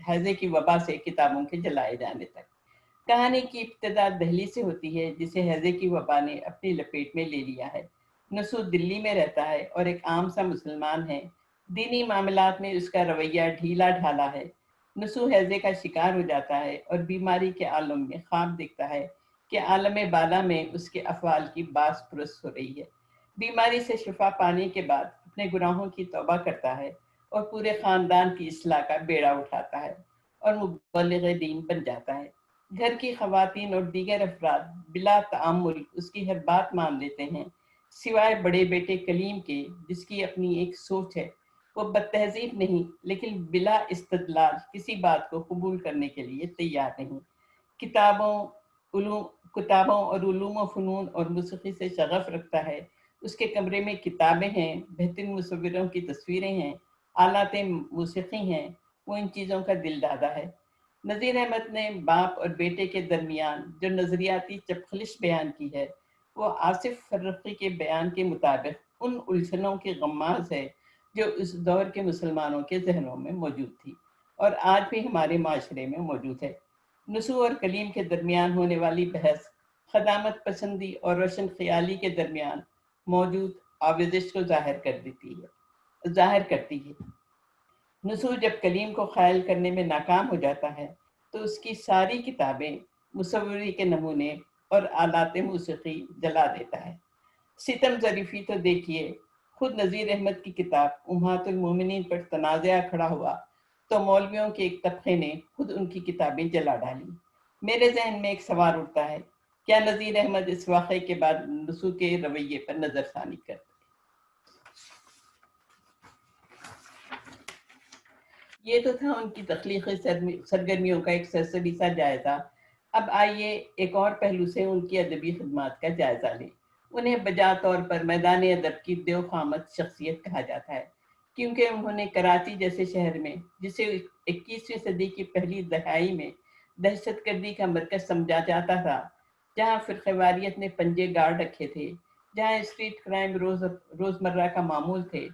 ہیضے کی وبا سے کتابوں کے جلائے جانے تک۔ کہانی کی ابتدا دہلی سے ہوتی ہے، جسے ہیضے کی وبا نے اپنی لپیٹ میں لے لیا ہے۔ نصوح دلی میں رہتا ہے اور ایک عام سا مسلمان ہے۔ دینی معاملات میں اس کا رویہ ڈھیلا ڈھالا ہے۔ نصوح ہیضے کا شکار ہو جاتا ہے اور بیماری کے عالم میں خواب دیکھتا ہے کہ عالم بالا میں اس کے افعال کی باس پرس ہو رہی ہے۔ بیماری سے شفا پانے کے بعد اپنے گناہوں کی توبہ کرتا ہے اور پورے خاندان کی اصلاح کا بیڑا اٹھاتا ہے اور مبلغ دین بن جاتا ہے۔ گھر کی خواتین اور دیگر افراد بلا تعامل اس کی ہر بات مان لیتے ہیں، سوائے بڑے بیٹے کلیم کے، جس کی اپنی ایک سوچ ہے۔ وہ بد تہذیب نہیں، لیکن بلا استدلال کسی بات کو قبول کرنے کے لیے تیار نہیں۔ کتابوں اور علوم و فنون اور موسیقی سے شغف رکھتا ہے۔ اس کے کمرے میں کتابیں ہیں، بہترین مصوروں کی تصویریں ہیں، آلات موسیقی ہیں۔ وہ ان چیزوں کا دل دادا ہے۔ نذیر احمد نے باپ اور بیٹے کے درمیان جو نظریاتی چپخلش بیان کی ہے وہ آصف فرقی کے بیان کے مطابق ان الجھنوں کی غماز ہے جو اس دور کے مسلمانوں کے ذہنوں میں موجود تھی اور آج بھی ہمارے معاشرے میں موجود ہے۔ نسو اور کلیم کے درمیان ہونے والی بحث خدامت پسندی اور روشن خیالی کے درمیان موجود آویزش کو ظاہر کرتی ہے۔ نسو جب کلیم کو خیال کرنے میں ناکام ہو جاتا ہے تو اس کی ساری کتابیں مصوری کے نمونے اور آلات موسیقی جلا دیتا ہے۔ ستم ظریفی تو دیکھیے، خود نذیر احمد کی کتاب امہات المومنین پر تنازعہ کھڑا ہوا تو مولویوں کے ایک طبقے نے خود ان کی کتابیں جلا ڈالی۔ میرے ذہن میں ایک سوال اٹھتا ہے، کیا نذیر احمد اس واقعے کے بعد نسو کے رویے پر نظر ثانی کرتے؟ یہ تو تھا ان کی تخلیقی سرگرمیوں کا ایک سرسری سا جائزہ۔ اب آئیے ایک اور پہلو سے ان کی ادبی خدمات کا جائزہ لیں۔ انہیں بجا طور پر میدان ادب کی دیو خامت شخصیت کہا جاتا ہے، کیونکہ انہوں نے کراچی جیسے شہر میں، جسے 21ویں صدی کی پہلی دہائی میں دہشت گردی کا مرکز سمجھا جاتا تھا، جہاں فرقہ واریت نے پنجے گاڑ رکھے تھے، جہاں اسٹریٹ کرائم روزمرہ کا معمول تھے،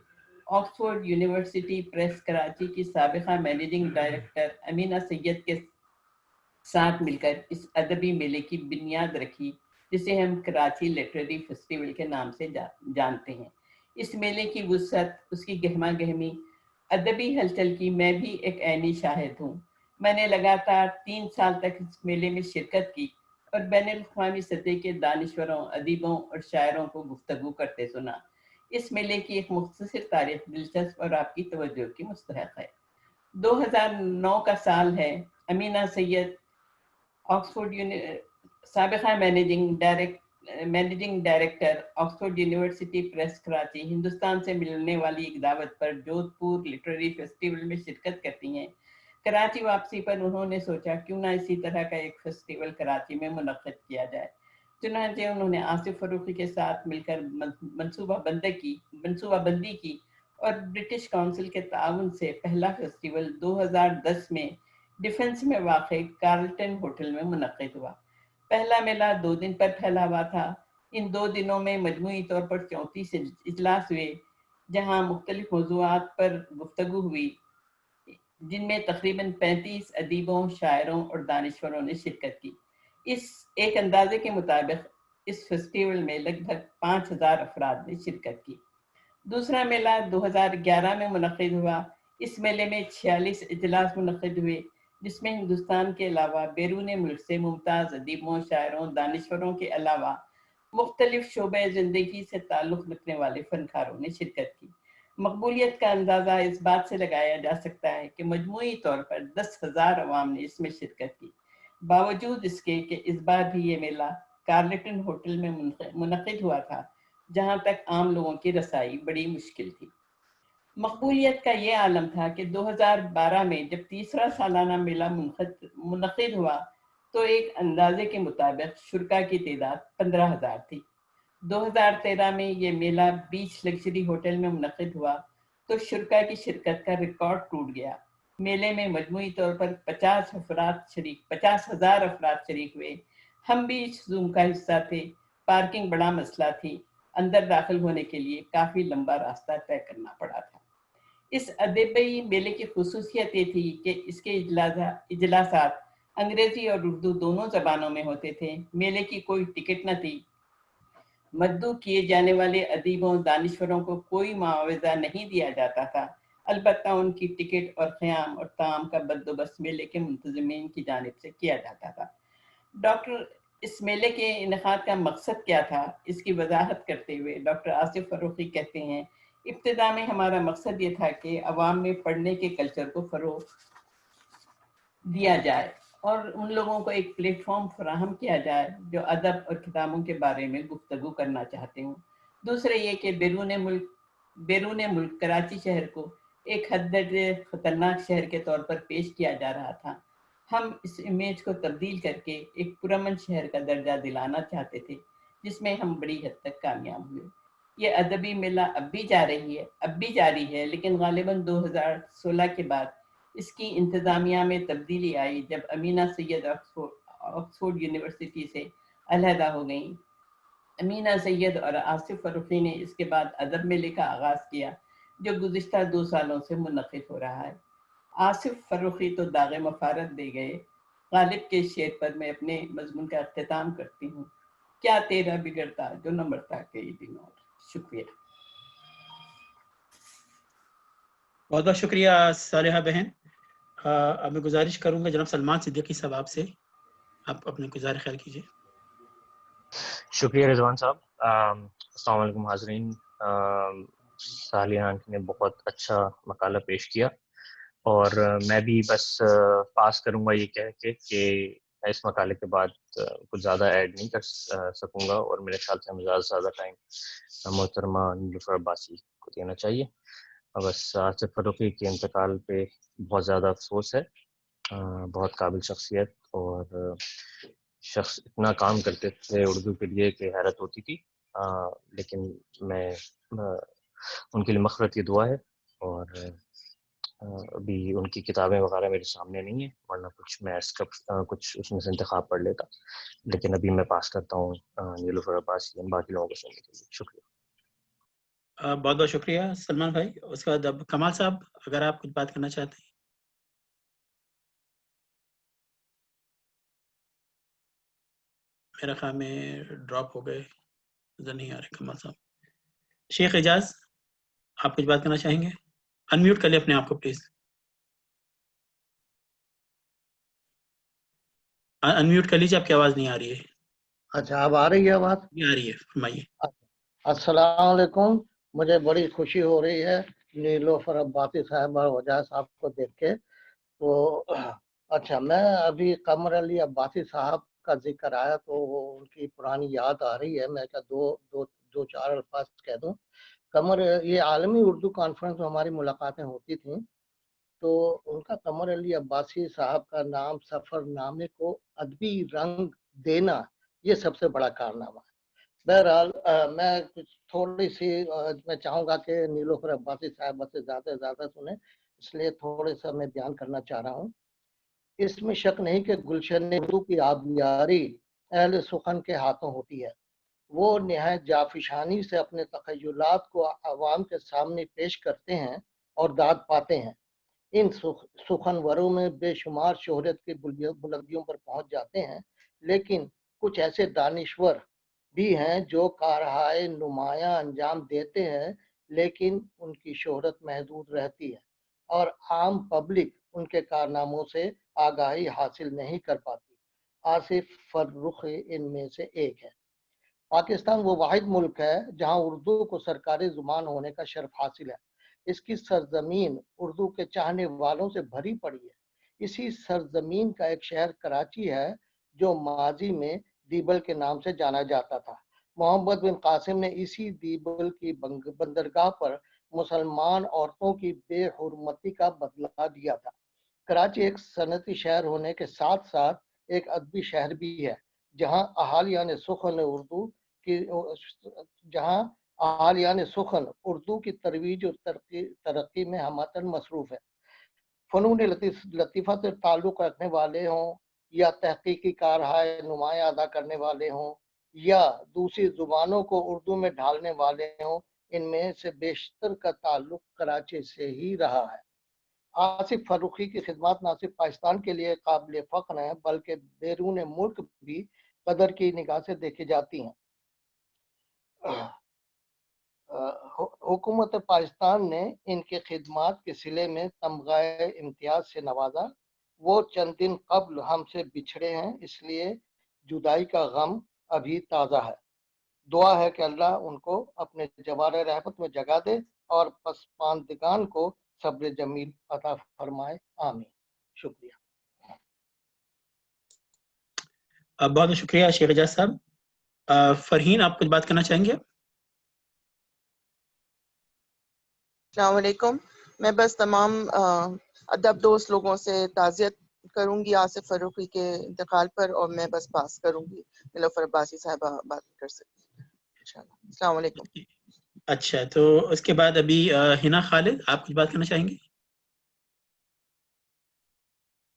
آکسفورڈ یونیورسٹی پریس کراچی کی سابقہ مینیجنگ ڈائریکٹر امینہ سید کے ساتھ مل کر اس ادبی میلے کی بنیاد رکھی، جسے ہم کراچی لٹریری فیسٹیول کے نام سے جانتے ہیں۔ اس میلے کی وسعت، اس کی گہما گہمی، ادبی ہلچل کی میں بھی ایک عینی شاہد ہوں۔ میں نے لگاتار 3 سال تک اس میلے میں شرکت کی اور بین الاقوامی سطح کے دانشوروں، ادیبوں اور شاعروں کو گفتگو کرتے سنا۔ اس میلے کی ایک مختصر تاریخ دلچسپ اور آپ کی توجہ کی مستحق ہے۔ 2009 کا سال ہے۔ امینہ سید، آکسفورڈ سابقہ managing director Oxford university press Karachi, Hindustan سے ملنے والی ایک دعوت پر جودھ پور لٹریری فیسٹیول میں شرکت کرتی ہیں۔ کراچی واپسی پر انہوں نے سوچا کیوں نہ اسی طرح کا ایک فیسٹیول کراچی میں منعقد کیا جائے۔ چنانچہ انہوں نے آصف فروخی کے ساتھ مل کر منصوبہ بندی کی اور برٹش کونسل کے تعاون سے پہلا فیسٹیول 2010 میں ڈیفنس میں واقع کارلٹن ہوٹل میں منعقد ہوا۔ پہلا میلہ 2 دن پر پھیلا ہوا تھا۔ ان 2 دنوں میں مجموعی طور پر 34 اجلاس ہوئے، جہاں مختلف موضوعات پر گفتگو ہوئی، جن میں تقریباً 35 ادیبوں، شاعروں اور دانشوروں نے شرکت کی۔ اس ایک اندازے کے مطابق اس فیسٹیول میں لگ بھگ 5000 افراد نے شرکت کی۔ دوسرا میلہ 2011 میں منعقد ہوا۔ اس میلے میں 46 اجلاس منعقد ہوئے، جس میں ہندوستان کے علاوہ بیرون ملک سے ممتاز ادیبوں، شاعروں، دانشوروں کے علاوہ مختلف شعبۂ زندگی سے تعلق رکھنے والے فنکاروں نے شرکت کی۔ مقبولیت کا اندازہ اس بات سے لگایا جا سکتا ہے کہ مجموعی طور پر 10,000 عوام نے اس میں شرکت کی۔ باوجود اس کے کہ اس بار بھی یہ میلہ کارلٹن ہوٹل میں منعقد ہوا تھا، جہاں تک عام لوگوں کی رسائی بڑی مشکل تھی۔ مقبولیت کا یہ عالم تھا کہ 2012 میں جب تیسرا سالانہ میلہ منعقد ہوا تو ایک اندازے کے مطابق شرکاء کی تعداد 15,000 تھی۔ 2013 میں یہ میلہ بیچ لگژری ہوٹل میں منعقد ہوا تو شرکاء کی شرکت کا ریکارڈ ٹوٹ گیا۔ میلے میں مجموعی طور پر 50,000 افراد شریک ہوئے۔ ہم بھی اس زوم کا حصہ تھے۔ پارکنگ بڑا مسئلہ تھی۔ اندر داخل ہونے کے لیے کافی لمبا راستہ طے کرنا پڑا تھا۔ اس ادبی میلے کی خصوصیت یہ تھی کہ اس کے اجلاسات انگریزی اور اردو دونوں زبانوں میں ہوتے تھے۔ میلے کی کوئی ٹکٹ نہ تھی۔ مدعو کیے جانے والے ادیبوں، دانشوروں کو کوئی معاوضہ نہیں دیا جاتا تھا، البتہ ان کی ٹکٹ اور قیام اور طعام کا بندوبست میلے کے منتظمین کی جانب سے کیا جاتا تھا۔ اس میلے کے انعقاد کا مقصد کیا تھا، اس کی وضاحت کرتے ہوئے ڈاکٹر آصف فروخی کہتے ہیں، ابتدا میں ہمارا مقصد یہ تھا کہ عوام میں پڑھنے کے کلچر کو فروغ دیا جائے اور ان لوگوں کو ایک پلیٹ فارم فراہم کیا جائے جو ادب اور کتابوں کے بارے میں گفتگو کرنا چاہتے ہوں۔ دوسرے یہ کہ بیرون ملک کراچی شہر کو ایک حد درجے خطرناک شہر کے طور پر پیش کیا جا رہا تھا۔ ہم اس امیج کو تبدیل کر کے ایک پرامن شہر کا درجہ دلانا چاہتے تھے، جس میں ہم بڑی حد تک کامیاب ہوئے۔ یہ ادبی میلہ اب بھی جاری ہے، لیکن غالباً 2016 کے بعد اس کی انتظامیہ میں تبدیلی آئی جب امینہ سید آکسفورڈ یونیورسٹی سے علیحدہ ہو گئیں۔ امینہ سید اور آصف فروخی نے اس کے بعد ادب میلے کا آغاز کیا جو گزشتہ 2 سالوں سے منعقد ہو رہا ہے۔ آصف فروخی تو داغ مفارت دے گئے۔ غالب کے شعر پر میں اپنے مضمون کا اختتام کرتی ہوں، کیا تیرا بگڑتا جو نہ مرتا کئی دن اور۔ شکریہ۔ بہت بہت شکریہ صالحہ بہن۔ اب میں گزارش کروں گا جناب سلمان صدیقی صاحب آپ سے، آپ اپنے گزار خیال کیجیے۔ شکریہ رضوان صاحب۔ السلام علیکم حاضرین۔ صالحہ نے بہت اچھا مقالہ پیش کیا اور میں بھی بس پاس کروں گا یہ کہہ کے کہ میں اس مقالے کے بعد کچھ زیادہ ایڈ نہیں کر سکوں گا، اور میرے خیال سے ہمیں زیادہ سے زیادہ ٹائم محترمہ نیلوفر عباسی کو دینا چاہیے۔ بس آصف فروخی کے انتقال پہ بہت زیادہ افسوس ہے۔ بہت قابل شخصیت اور شخص اتنا کام کرتے تھے اردو کے لیے کہ حیرت ہوتی تھی، لیکن میں ان کے لیے مغفرت کی دعا ہے، اور ابھی ان کی کتابیں وغیرہ میرے سامنے نہیں ہیں، ورنہ کچھ میں کچھ اس میں سے انتخاب پڑھ لیتا، لیکن ابھی میں پاس کرتا ہوں نیلوفر عباسی باقی لوگوں کو سننے کے لیے۔ شکریہ۔ بہت بہت شکریہ سلمان بھائی۔ اس کے بعد اب کمال صاحب اگر آپ کچھ بات کرنا چاہتے ہیں۔ میرا خیال میں ڈراپ ہو گئے، نظر نہیں آ رہے کمال صاحب۔ شیخ اعجاز آپ کچھ بات کرنا چاہیں گے؟ انمیوٹ کر لیں اپنے آپ کو پلیز، انمیوٹ کر لیجیے، آپ کی آواز نہیں آ رہی ہے۔ اچھا اب آ رہی ہے آواز؟ آ رہی ہے، فرمائیے۔ السلام علیکم۔ مجھے بڑی خوشی ہو رہی ہے نیلوفر عباسی صاحب اور وجاہ صاحب کو دیکھ کے۔ تو اچھا، میں ابھی قمر علی عباسی صاحب کا ذکر آیا تو ان کی پرانی یاد آ رہی ہے، میں کیا دو چار الفاظ کہہ دوں۔ یہ عالمی اردو کانفرنس میں ہماری ملاقاتیں ہوتی تھیں، تو ان کا قمر علی عباسی صاحب کا نام سفر نامے کو ادبی رنگ دینا، یہ سب سے بڑا کارنامہ ہے۔ بہرحال میں تھوڑی سی میں چاہوں گا کہ نیلوفر عباسی صاحبہ سے زیادہ سے زیادہ سنیں، اس لیے تھوڑے سا میں بیان کرنا چاہ رہا ہوں۔ اس میں شک نہیں کہ گلشن اردو کی آبیاری اہل سخن کے ہاتھوں ہوتی ہے۔ وہ نہایت جافشانی سے اپنے تخیلات کو عوام کے سامنے پیش کرتے ہیں اور داد پاتے ہیں۔ ان سخنوروں میں بے شمار شہرت کی بلندیوں پر پہنچ جاتے ہیں، لیکن کچھ ایسے دانشور بھی ہیں جو کارہائے نمایاں انجام دیتے ہیں، لیکن ان کی شہرت محدود رہتی ہے اور عام پبلک ان کے کارناموں سے آگاہی حاصل نہیں کر پاتی۔ آصف فروخی ان میں سے ایک ہے۔ پاکستان وہ واحد ملک ہے جہاں اردو کو سرکاری زبان ہونے کا شرف حاصل ہے۔ اس کی سرزمین اردو کے چاہنے والوں سے بھری پڑی ہے۔ اسی سرزمین کا ایک شہر کراچی ہے جو ماضی میں دیبل کے نام سے جانا جاتا تھا۔ محمد بن قاسم نے اسی دیبل کی بندرگاہ پر مسلمان عورتوں کی بے حرمتی کا بدلہ دیا تھا۔ کراچی ایک صنعتی شہر ہونے کے ساتھ ساتھ ایک ادبی شہر بھی ہے، جہاں اہالیان سخن اردو کی ترویج اور ترقی میں ہمہ مصروف ہے۔ فنون لطیفہ سے تعلق رکھنے والے ہوں یا تحقیقی کارہائے نمایاں ادا کرنے والے ہوں یا دوسری زبانوں کو اردو میں ڈھالنے والے ہوں، ان میں سے بیشتر کا تعلق کراچی سے ہی رہا ہے۔ آصف فروخی کی خدمات نہ صرف پاکستان کے لیے قابل فخر ہیں بلکہ بیرون ملک بھی قدر کی نگاہ سے دیکھی جاتی ہیں۔ حکومت پاکستان نے ان کے خدمات کے صلے میں تمغہ امتیاز سے نوازا۔ وہ چند دن قبل ہم سے بچھڑے ہیں، اس لیے جدائی کا غم ابھی تازہ ہے۔ دعا ہے کہ اللہ ان کو اپنے جوار رحمت میں جگہ دے اور پسماندگان کو صبر جمیل عطا فرمائے، آمین۔ شکریہ۔ بہت شکریہ شیخ اعجاز صاحب۔ فرحین آپ کچھ بات کرنا چاہیں گے؟ السلام علیکم۔ میں بس تمام ادب دوست لوگوں سے تعزیت کروں گی آصف فروخی کے انتقال پر، اور میں بس پاس کروں گی، نیلوفر عباسی صاحبہ بات کر سکتی ہیں انشاءاللہ۔ السلام علیکم۔ اچھا، تو اس کے بعد ابھی ہنا خالد آپ کچھ بات کرنا چاہیں گے؟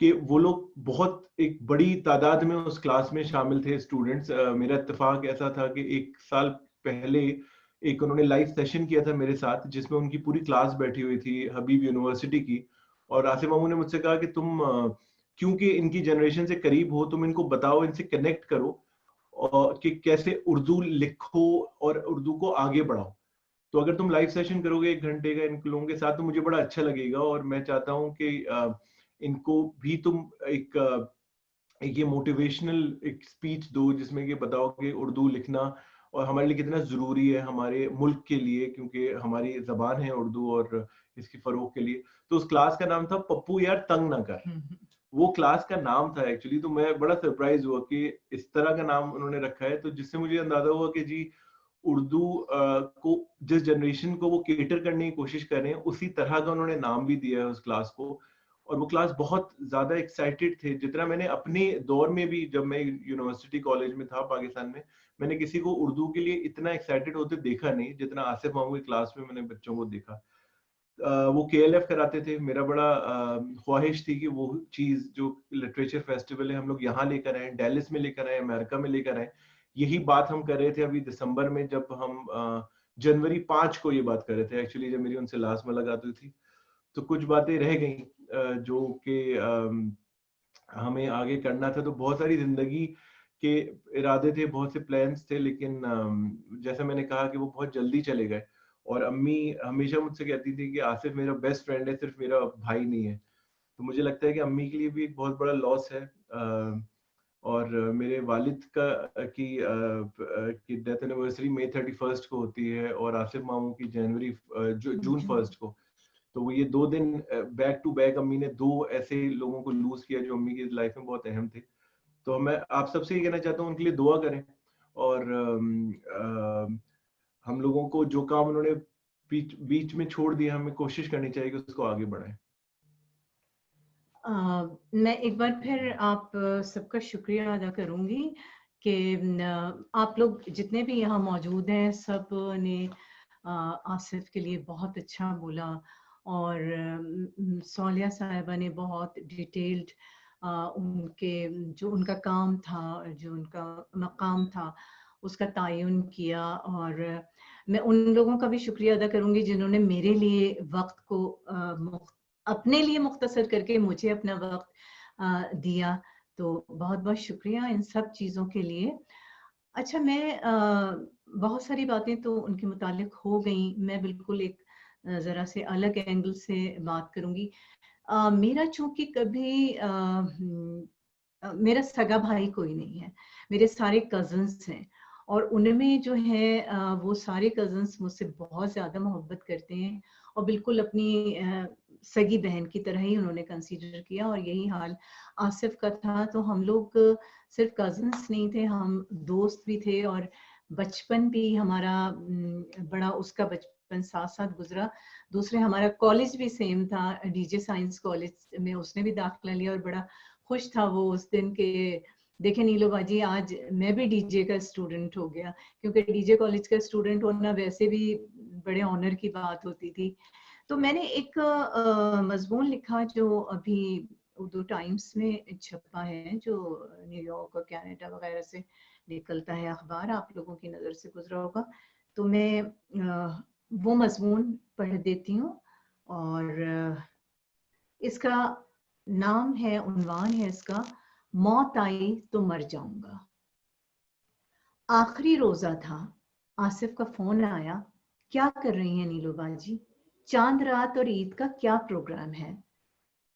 کہ وہ لوگ بہت ایک بڑی تعداد میں اس کلاس میں شامل تھے اسٹوڈنٹس. میرا اتفاق ایسا تھا کہ 1 سال پہلے ایک انہوں نے لائیو سیشن کیا تھا میرے ساتھ جس میں ان کی پوری کلاس بیٹھی ہوئی تھی حبیب یونیورسٹی کی, اور آصف ماموں نے مجھ سے کہا کہ تم کیونکہ ان کی جنریشن سے قریب ہو, تم ان کو بتاؤ, ان سے کنیکٹ کرو کہ کیسے اردو لکھو اور اردو کو آگے بڑھاؤ. تو اگر تم لائیو سیشن کرو گے 1 گھنٹے کا ان لوگوں کے ساتھ تو مجھے بڑا اچھا لگے گا, اور میں چاہتا ہوں کہ ان کو بھی تم ایک یہ موٹیویشنل ایک اسپیچ دو جس میں کہ بتاؤ کہ اردو لکھنا اور ہمارے لیے کتنا ضروری ہے ہمارے ملک کے لیے, کیونکہ ہماری زبان ہے اردو اور اس کی فروغ کے لیے. تو اس کلاس کا نام تھا پپو یار تنگ نہ کر, وہ کلاس کا نام تھا ایکچولی. تو میں بڑا سرپرائز ہوا کہ اس طرح کا نام انہوں نے رکھا ہے, تو جس سے مجھے اندازہ ہوا کہ جی اردو کو جس جنریشن کو وہ کیٹر کرنے کی کوشش کر رہے ہیں اسی طرح کا انہوں نے نام بھی دیا ہے اس کلاس کو. اور وہ کلاس بہت زیادہ ایکسائٹیڈ تھے. جتنا میں نے اپنے دور میں بھی جب میں یونیورسٹی کالج میں تھا پاکستان میں نے کسی کو اردو کے لیے اتنا ایکسائٹیڈ ہوتے دیکھا نہیں جتنا آصف ماموں کی کلاس میں نے بچوں کو دیکھا. وہ KLF کراتے تھے, میرا بڑا خواہش تھی کہ وہ چیز جو لٹریچر فیسٹیول ہے ہم لوگ یہاں لے کر آئیں, ڈیلس میں لے کر آئیں, امریکہ میں لے کر آئیں. یہی بات ہم کر رہے تھے ابھی دسمبر میں جب ہم جنوری 5 کو یہ بات کر رہے تھے ایکچولی جب میری ان سے لاسٹ ملاقات ہوئی تھی. تو کچھ باتیں رہ گئیں جو کہ ہمیں آگے کرنا تھا. تو بہت ساری زندگی کے ارادے تھے, بہت سے پلانس تھے, لیکن جیسا میں نے کہا کہ وہ بہت جلدی چلے گئے. اور امی ہمیشہ مجھ سے کہتی تھی کہ آصف میرا بیسٹ فرینڈ ہے, صرف میرا بھائی نہیں ہے. تو مجھے لگتا ہے کہ امی کے لیے بھی ایک بہت بڑا لاس ہے. اور میرے والد کی ڈیتھ اینیورسری مئی 31 کو ہوتی ہے اور آصف ماموں کی جون 1 کو. تو وہ یہ 2 دن بیک ٹو بیک امی نے 2 ایسے لوگوں کو لوز کیا جو امی کی لائف میں بہت اہم تھے. تو میں آپ سب سے یہ کہنا چاہتا ہوں ان کے لیے دعا کریں, اور ہم لوگوں کو جو کام انہوں نے بیچ میں چھوڑ دیا ہمیں کوشش کرنی چاہیے کہ اس کو آگے بڑھائیں. میں ایک بار پھر آپ سب کا شکریہ ادا کروں گی کہ آپ لوگ جتنے بھی یہاں موجود ہیں سب نے آصف کے لیے بہت اچھا بولا, اور صالحہ صاحبہ نے بہت ڈیٹیلڈ ان کے جو ان کا کام تھا, جو ان کا مقام تھا اس کا تعین کیا. اور میں ان لوگوں کا بھی شکریہ ادا کروں گی جنہوں نے میرے لیے وقت کو اپنے لیے مختصر کر کے مجھے اپنا وقت دیا. تو بہت بہت شکریہ ان سب چیزوں کے لیے. اچھا, میں بہت ساری باتیں تو ان کے متعلق ہو گئیں, میں بالکل ایک ذرا سے الگ اینگل سے بات کروں گی. میرا چونکہ کبھی میرا سگا بھائی کوئی نہیں ہے, میرے سارے کزنس ہیں, اور ان میں جو ہے وہ سارے کزنس مجھ سے بہت زیادہ محبت کرتے ہیں اور بالکل اپنی سگی بہن کی طرح ہی انہوں نے کنسیڈر کیا. اور یہی حال آصف کا تھا. تو ہم لوگ صرف کزنس نہیں تھے, ہم دوست بھی تھے, اور بچپن بھی ہمارا بڑا اس کا بچپن ساتھ ساتھ گزرا. دوسرے ہمارا کالج بھی سیم تھا, DJ سائنس کالج میں اس نے بھی داخلہ لیا, اور بڑا خوش تھا وہ اس دن کہ دیکھیں نیلو باجی آج میں بھی DJ کا اسٹوڈنٹ ہو گیا, کیونکہ DJ کالج کا اسٹوڈنٹ ہونا ویسے بھی بڑے آنر کی بات ہوتی تھی. تو میں نے ایک مضمون لکھا جو ابھی اردو ٹائمز میں چھپا ہے, جو نیو یارک اور کینیڈا وغیرہ سے نکلتا ہے اخبار, آپ لوگوں کی نظر سے گزرا ہوگا. تو میں وہ مضمون پڑھ دیتی ہوں, اور اس کا نام ہے, عنوان ہے اس کا, موت آئی تو مر جاؤں گا. آخری روزہ تھا, آصف کا فون آیا, کیا کر رہی ہیں نیلو باجی, چاند رات اور عید کا کیا پروگرام ہے.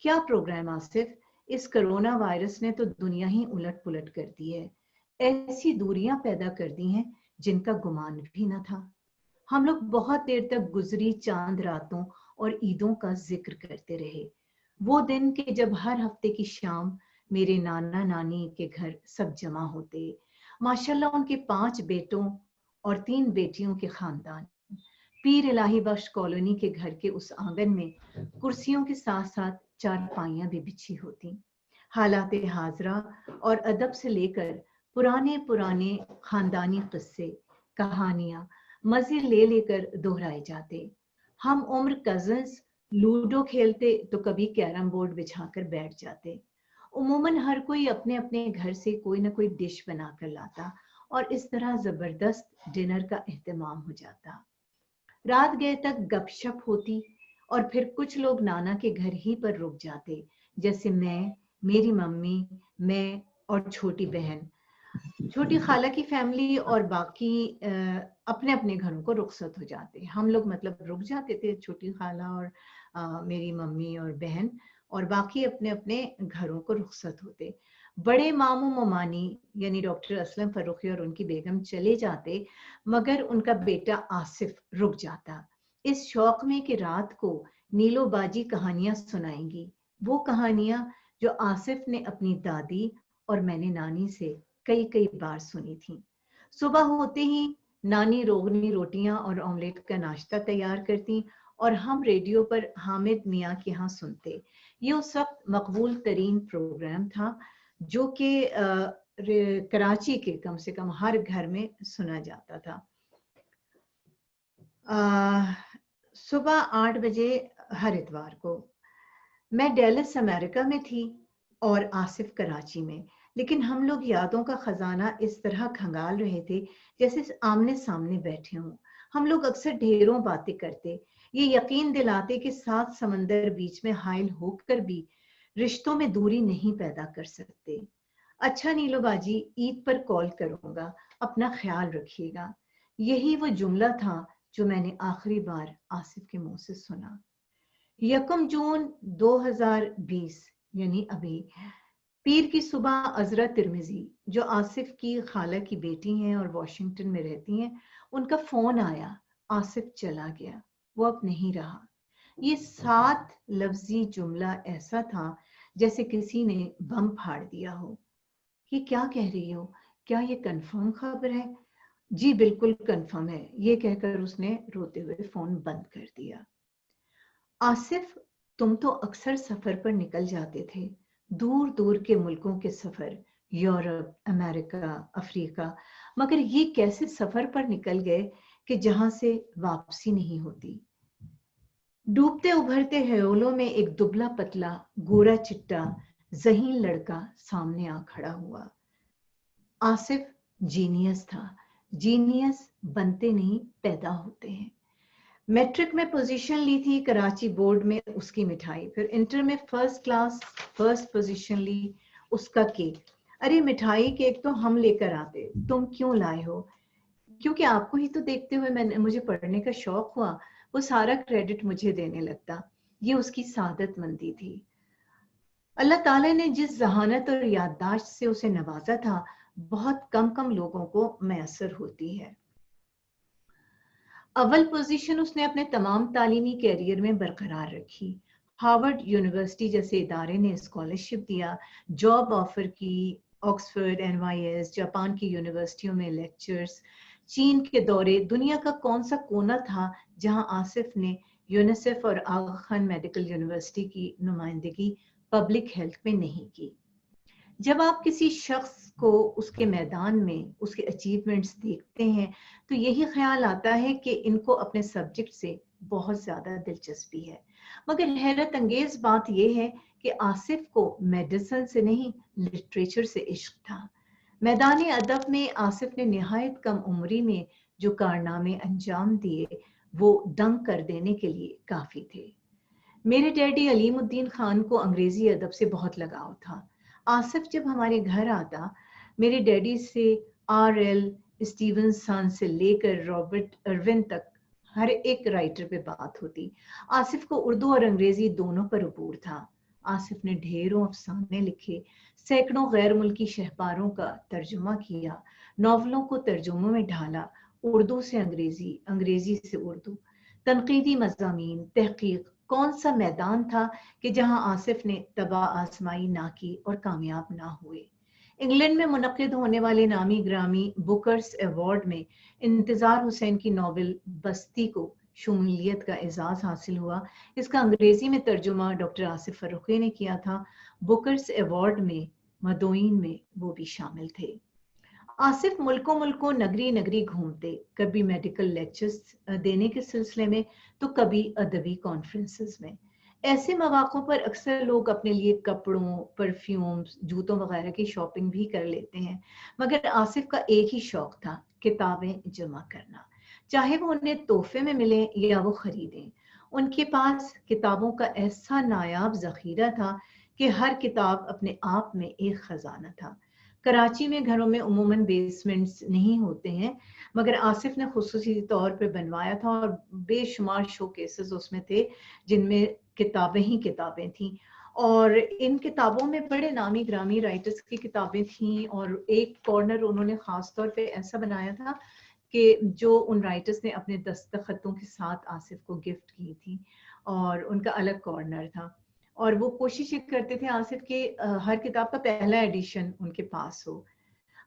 کیا پروگرام آصف, اس کرونا وائرس نے تو دنیا ہی الٹ پلٹ کر دی ہے, ایسی دوریاں پیدا کر دی ہیں جن کا گمان بھی نہ تھا. ہم لوگ بہت دیر تک گزری چاند راتوں اور عیدوں کا ذکر کرتے رہے, وہ دن کہ جب ہر ہفتے کی شام میرے نانا نانی کے گھر سب جمع ہوتے. ماشاءاللہ ان کے 5 بیٹوں اور 3 بیٹیوں کے خاندان. پیر الہی بخش کالونی کے گھر کے اس آنگن میں کرسیوں کے ساتھ ساتھ چارپائیاں بھی بچھی ہوتی. حالات حاضرہ اور ادب سے لے کر پرانے خاندانی قصے, کہانیاں مزے لے لے کر دہرائے جاتے. ہم عمر کزنز لوڈو کھیلتے تو کبھی کیرم بورڈ بچھا کر بیٹھ جاتے. عموماً ہر کوئی اپنے اپنے گھر سے کوئی نہ کوئی ڈش بنا کر لاتا اور اس طرح زبردست ڈنر کا اہتمام ہو جاتا. رات گئے تک گپ شپ ہوتی اور پھر کچھ لوگ نانا کے گھر ہی پر رک جاتے، جیسے میں، میری ممی، میں اور چھوٹی بہن. چھوٹی خالہ کی فیملی اور باقی اپنے اپنے گھروں کو رخصت ہو جاتے. ہم لوگ مطلب رک جاتے تھے، چھوٹی خالہ اور میری ممی اور بہن، اور باقی اپنے اپنے گھروں کو رخصت ہوتے. بڑے ماموں ممانی یعنی ڈاکٹر اسلم فروخی اور ان کی بیگم چلے جاتے، مگر ان کا بیٹا آصف رک جاتا، اس شوق میں کہ رات کو نیلو باجی کہانیاں سنائیں گی، وہ کہانیاں جو آصف نے اپنی دادی اور میں نے نانی سے کئی بار سنی تھی. صبح ہوتے ہی نانی روغنی روٹیاں اور آملیٹ کا ناشتہ تیار کرتی اور ہم ریڈیو پر حامد میاں کے ہاں سنتے. یہ اس وقت مقبول ترین پروگرام تھا جو کہ کراچی کے کم سے کم ہر گھر میں سنا جاتا تھا. صبح 8 بجے ہر اتوار کو. میں ڈیلس امریکہ میں تھی اور آصف کراچی میں، لیکن ہم لوگ یادوں کا خزانہ اس طرح کھنگال رہے تھے جیسے آمنے سامنے بیٹھے ہوں. ہم لوگ اکثر ڈھیروں باتیں کرتے، یہ یقین دلاتے کہ 7 سمندر بیچ میں حائل ہو کر بھی رشتوں میں دوری نہیں پیدا کر سکتے. اچھا نیلو باجی، عید پر کال کروں گا، اپنا خیال رکھیے گا. یہی وہ جملہ تھا جو میں نے آخری بار آصف کے منہ سے سنا. 1 جون 2020 یعنی ابھی پیر کی صبح عذرا ترمذی جو آصف کی خالہ کی بیٹی ہیں اور واشنگٹن میں رہتی ہیں، ان کا فون آیا، آصف چلا گیا، وہ اب نہیں رہا. یہ 7 لفظی جملہ ایسا تھا جیسے کسی نے بم پھاڑ دیا ہو. یہ کیا کہہ رہی ہو؟ کیا یہ کنفرم خبر ہے؟ جی بالکل کنفرم ہے، یہ کہہ کر اس نے روتے ہوئے فون بند کر دیا. آصف، تم تو اکثر سفر پر نکل جاتے تھے، دور دور کے ملکوں کے سفر، یورپ، امریکہ، افریقہ، مگر یہ کیسے سفر پر نکل گئے کہ جہاں سے واپسی نہیں ہوتی؟ ڈوبتے ابھرتے ہیولوں میں ایک دبلا پتلا گورا چٹا ذہین لڑکا سامنے آ کھڑا ہوا. آصف جینیس تھا. جینیس بنتے نہیں پیدا ہوتے ہیں. میٹرک میں پوزیشن لی تھی کراچی بورڈ میں، اس کی مٹھائی. پھر انٹر میں فرسٹ کلاس فرسٹ پوزیشن لی، اس کا کیک. ارے مٹھائی کیک تو ہم لے کر آتے، تم کیوں لائے ہو؟ کیونکہ آپ کو ہی تو دیکھتے ہوئے مجھے پڑھنے کا شوق ہوا، وہ سارا کریڈٹ مجھے دینے لگتا. یہ اس کی سعادت مندی تھی. اللہ تعالیٰ نے جس ذہانت اور یادداشت سے اسے نوازا تھا، بہت کم لوگوں کو میسر ہوتی ہے. اول پوزیشن اس نے اپنے تمام تعلیمی کیریئر میں برقرار رکھی. ہارورڈ یونیورسٹی جیسے ادارے نے اسکالرشپ دیا، جاب آفر کی، آکسفورڈ، NYS، جاپان کی یونیورسٹیوں میں لیکچرز، چین کے دورے. دنیا کا کون سا کونا تھا جہاں آصف نے یونیسیف اور آغا خان میڈیکل یونیورسٹی کی نمائندگی پبلک ہیلتھ میں نہیں کی. جب آپ کسی شخص کو اس کے میدان میں اس کے اچیومنٹس دیکھتے ہیں تو یہی خیال آتا ہے کہ ان کو اپنے سبجیکٹ سے بہت زیادہ دلچسپی ہے. مگر حیرت انگیز بات یہ ہے کہ آصف کو میڈیسن سے نہیں، لٹریچر سے عشق تھا. میدان ادب میں آصف نے نہایت کم عمری میں جو کارنامے انجام دیے وہ دنگ کر دینے کے لیے کافی تھے. میرے ڈیڈی علیم الدین خان کو انگریزی ادب سے بہت لگاؤ تھا. آصف جب ہمارے گھر آتا، میرے ڈیڈی سے R.L. اسٹیونسن سے لے کر رابرٹ ارون تک ہر ایک رائٹر پہ بات ہوتی. آصف کو اردو اور انگریزی دونوں پر عبور تھا. آصف نے ڈھیروں افسانے لکھے، سینکڑوں غیر ملکی شہپاروں کا ترجمہ کیا، ناولوں کو ترجموں میں ڈھالا، اردو سے انگریزی، انگریزی سے اردو. تنقیدی مضامین، تحقیق، کون سا میدان تھا کہ جہاں آصف نے تباہ آزمائی نہ کی اور کامیاب نہ ہوئے. انگلینڈ میں منعقد ہونے والے نامی گرامی بکرس ایوارڈ میں انتظار حسین کی ناول بستی کو شمولیت کا اعزاز حاصل ہوا. اس کا انگریزی میں ترجمہ ڈاکٹر آصف فروخی نے کیا تھا. بکرس ایوارڈ میں مدعوین میں وہ بھی شامل تھے. آصف ملکوں نگری نگری گھومتے، کبھی میڈیکل لیکچرز دینے کے سلسلے میں تو کبھی ادبی کانفرنسز میں. ایسے مواقع پر اکثر لوگ اپنے لیے کپڑوں، پرفیومز، جوتوں وغیرہ کی شاپنگ بھی کر لیتے ہیں، مگر آصف کا ایک ہی شوق تھا، کتابیں جمع کرنا، چاہے وہ انہیں تحفے میں ملیں یا وہ خریدیں۔ ان کے پاس کتابوں کا ایسا نایاب ذخیرہ تھا کہ ہر کتاب اپنے آپ میں ایک خزانہ تھا۔ کراچی میں گھروں میں عموماً بیسمنٹس نہیں ہوتے ہیں، مگر آصف نے خصوصی طور پہ بنوایا تھا اور بے شمار شو کیسز اس میں تھے جن میں کتابیں ہی کتابیں تھیں، اور ان کتابوں میں بڑے نامی گرامی رائٹرز کی کتابیں تھیں، اور ایک کارنر انہوں نے خاص طور پہ ایسا بنایا تھا کہ جو ان رائٹرز نے اپنے دستخطوں کے ساتھ آصف کو گفٹ کی تھی، اور ان کا الگ کارنر تھا، اور وہ کوشش یہ کرتے تھے آصف کہ ہر کتاب کا پہلا ایڈیشن ان کے پاس ہو۔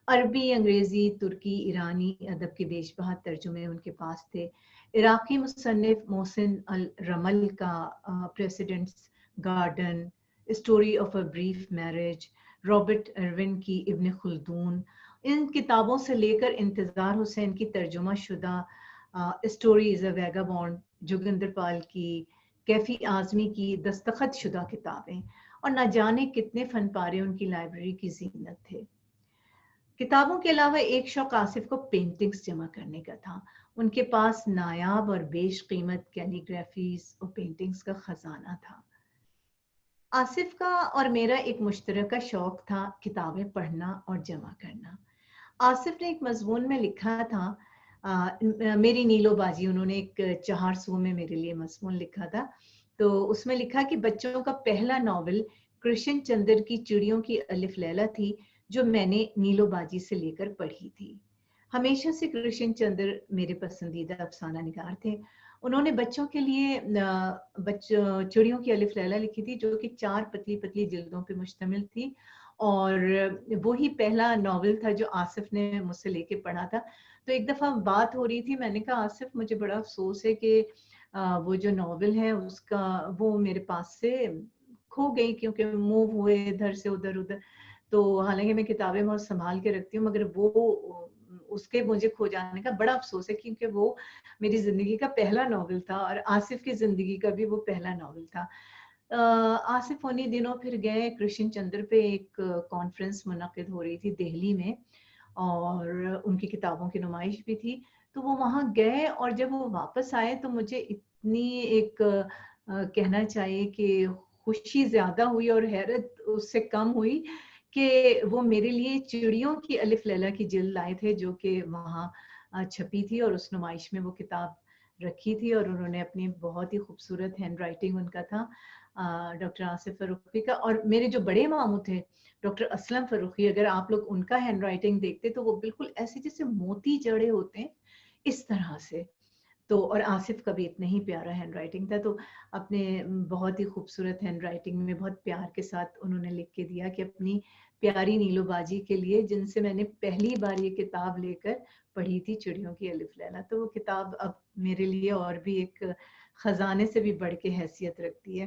عربی، انگریزی، ترکی، ایرانی ادب کے بیش بہا ترجمے ان کے پاس تھے۔ عراقی مصنف محسن الرمل کا presidents garden, story of a brief marriage, Robert Irwin کی ابن خلدون، ان کتابوں سے لے کر انتظار حسین کی ترجمہ شدہ اسٹوری از اے ویگابونڈ، جوگندر پال کی، کیفی اعظمی کی دستخط شدہ کتابیں، اور نہ جانے کتنے فن پارے ان کی لائبریری کی زینت تھے۔ کتابوں کے علاوہ ایک شوق آصف کو پینٹنگز جمع کرنے کا تھا۔ ان کے پاس نایاب اور بیش قیمت کیلیگرافیز اور پینٹنگز کا خزانہ تھا۔ آصف کا اور میرا ایک مشترکہ شوق تھا کتابیں پڑھنا اور جمع کرنا۔ آصف نے ایک مضمون میں لکھا تھا، میری نیلو بازی، انہوں نے ایک 400 میں میرے لیے مضمون لکھا تھا، تو اس میں لکھا کہ بچوں کا پہلا ناول کرشن چندر کی چڑیوں کی الف لیلا تھی، جو میں نے نیلو بازی سے لے کر پڑھی تھی۔ ہمیشہ سے کرشن چندر میرے پسندیدہ افسانہ نگار تھے۔ انہوں نے بچوں کے لیے چڑیوں کی الف لیلا لکھی تھی، جو کہ 4 پتلی پتلی جلدوں پہ مشتمل تھی، اور وہی پہلا ناول تھا جو آصف نے مجھ سے لے کے پڑھا تھا۔ تو ایک دفعہ بات ہو رہی تھی، میں نے کہا آصف مجھے بڑا افسوس ہے کہ وہ جو ناول ہے اس کا وہ میرے پاس سے کھو گئی، کیونکہ موو ہوئے ادھر سے ادھر ادھر، تو حالانکہ میں کتابیں بہت سنبھال کے رکھتی ہوں، مگر وہ اس کے مجھے کھو جانے کا بڑا افسوس ہے، کیونکہ وہ میری زندگی کا پہلا ناول تھا، اور آصف کی زندگی کا بھی وہ پہلا ناول تھا۔ آصف انہی دنوں پھر گئے کرشن چندر پہ، ایک کانفرنس منعقد ہو رہی تھی دہلی میں، اور ان کی کتابوں کی نمائش بھی تھی، تو وہ وہاں گئے، اور جب وہ واپس آئے تو مجھے اتنی ایک کہنا چاہیے کہ خوشی زیادہ ہوئی اور حیرت اس سے کم ہوئی کہ وہ میرے لیے چڑیوں کی الف لیلا کی جلد لائے تھے، جو کہ وہاں چھپی تھی، اور اس نمائش میں وہ کتاب رکھی تھی، اور انہوں نے اپنی بہت ہی خوبصورت ہینڈ رائٹنگ ان کا تھا، ڈاکٹر آصف فروخی کا۔ اور میرے جو بڑے ماموں تھے ڈاکٹر اسلم فروخی، اگر آپ لوگ ان کا ہینڈ رائٹنگ دیکھتے تو وہ بالکل ایسے جیسے موتی جڑے ہوتے ہیں اس طرح سے، تو اور آصف کا بھی اتنا ہی پیارا ہینڈ رائٹنگ تھا، تو اپنے بہت ہی خوبصورت ہینڈ رائٹنگ میں بہت پیار کے ساتھ انہوں نے لکھ کے دیا کہ اپنی پیاری نیلو باجی کے لیے، جن سے میں نے پہلی بار یہ کتاب لے کر پڑھی تھی، چڑیوں کی الف لیلا، تو وہ کتاب اب میرے لیے اور بھی ایک خزانے سے بھی بڑھ کے حیثیت رکھتی ہے۔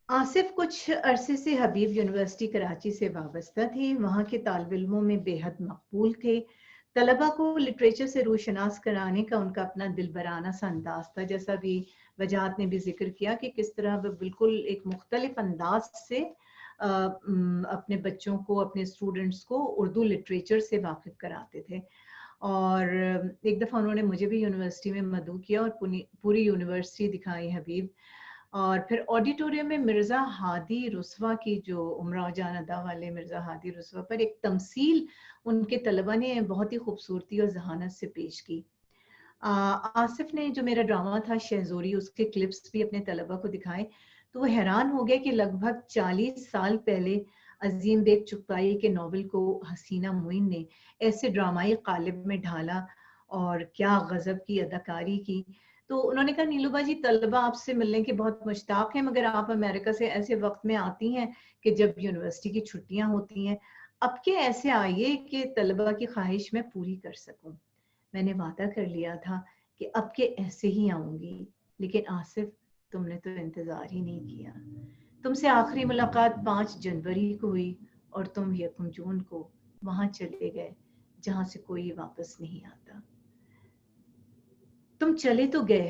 آصف کچھ عرصے سے حبیب یونیورسٹی کراچی سے وابستہ تھی، وہاں کے طالب علموں میں بے حد مقبول تھے، طلبہ کو لٹریچر سے روشناس کرانے کا ان کا اپنا دلبرانہ سا انداز تھا، جیسا بھی وجاہت نے بھی ذکر کیا کہ کس طرح وہ بالکل ایک مختلف انداز سے اپنے بچوں کو، اپنے اسٹوڈنٹس کو اردو لٹریچر سے واقف کراتے تھے۔ اور ایک دفعہ انہوں نے مجھے بھی یونیورسٹی میں مدعو کیا اور پوری یونیورسٹی دکھائی حبیب، اور پھر آڈیٹوریم میں مرزا ہادی رسوا کی، جو امراؤ جان ادا والے مرزا ہادی رسوا پر ایک تمثیل ان کے طلبہ نے بہت ہی خوبصورتی اور ذہانت سے پیش کی۔ آصف نے جو میرا ڈرامہ تھا شہزوری، اس کے کلپس بھی اپنے طلبہ کو دکھائے، تو وہ حیران ہو گئے کہ لگ بھگ 40 سال پہلے عظیم بیگ چغتائی کے ناول کو حسینہ معین نے ایسے ڈرامائی قالب میں ڈھالا، اور کیا غضب کی اداکاری کی۔ تو انہوں نے کہا نیلو باجی، طلبہ آپ سے ملنے کے بہت مشتاق ہیں، مگر آپ امریکہ سے ایسے وقت میں آتی ہیں کہ جب یونیورسٹی کی چھٹیاں ہوتی ہیں، اب کے ایسے آئیے کہ طلبہ کی خواہش میں پوری کر سکوں۔ میں نے وعدہ کر لیا تھا کہ اب کے ایسے ہی آؤں گی، لیکن آصف تم نے تو انتظار ہی نہیں کیا۔ تم سے آخری ملاقات 5 جنوری کو ہوئی، اور تم 1 جون کو وہاں چلے گئے جہاں سے کوئی واپس نہیں آتا۔ تم چلے تو گئے،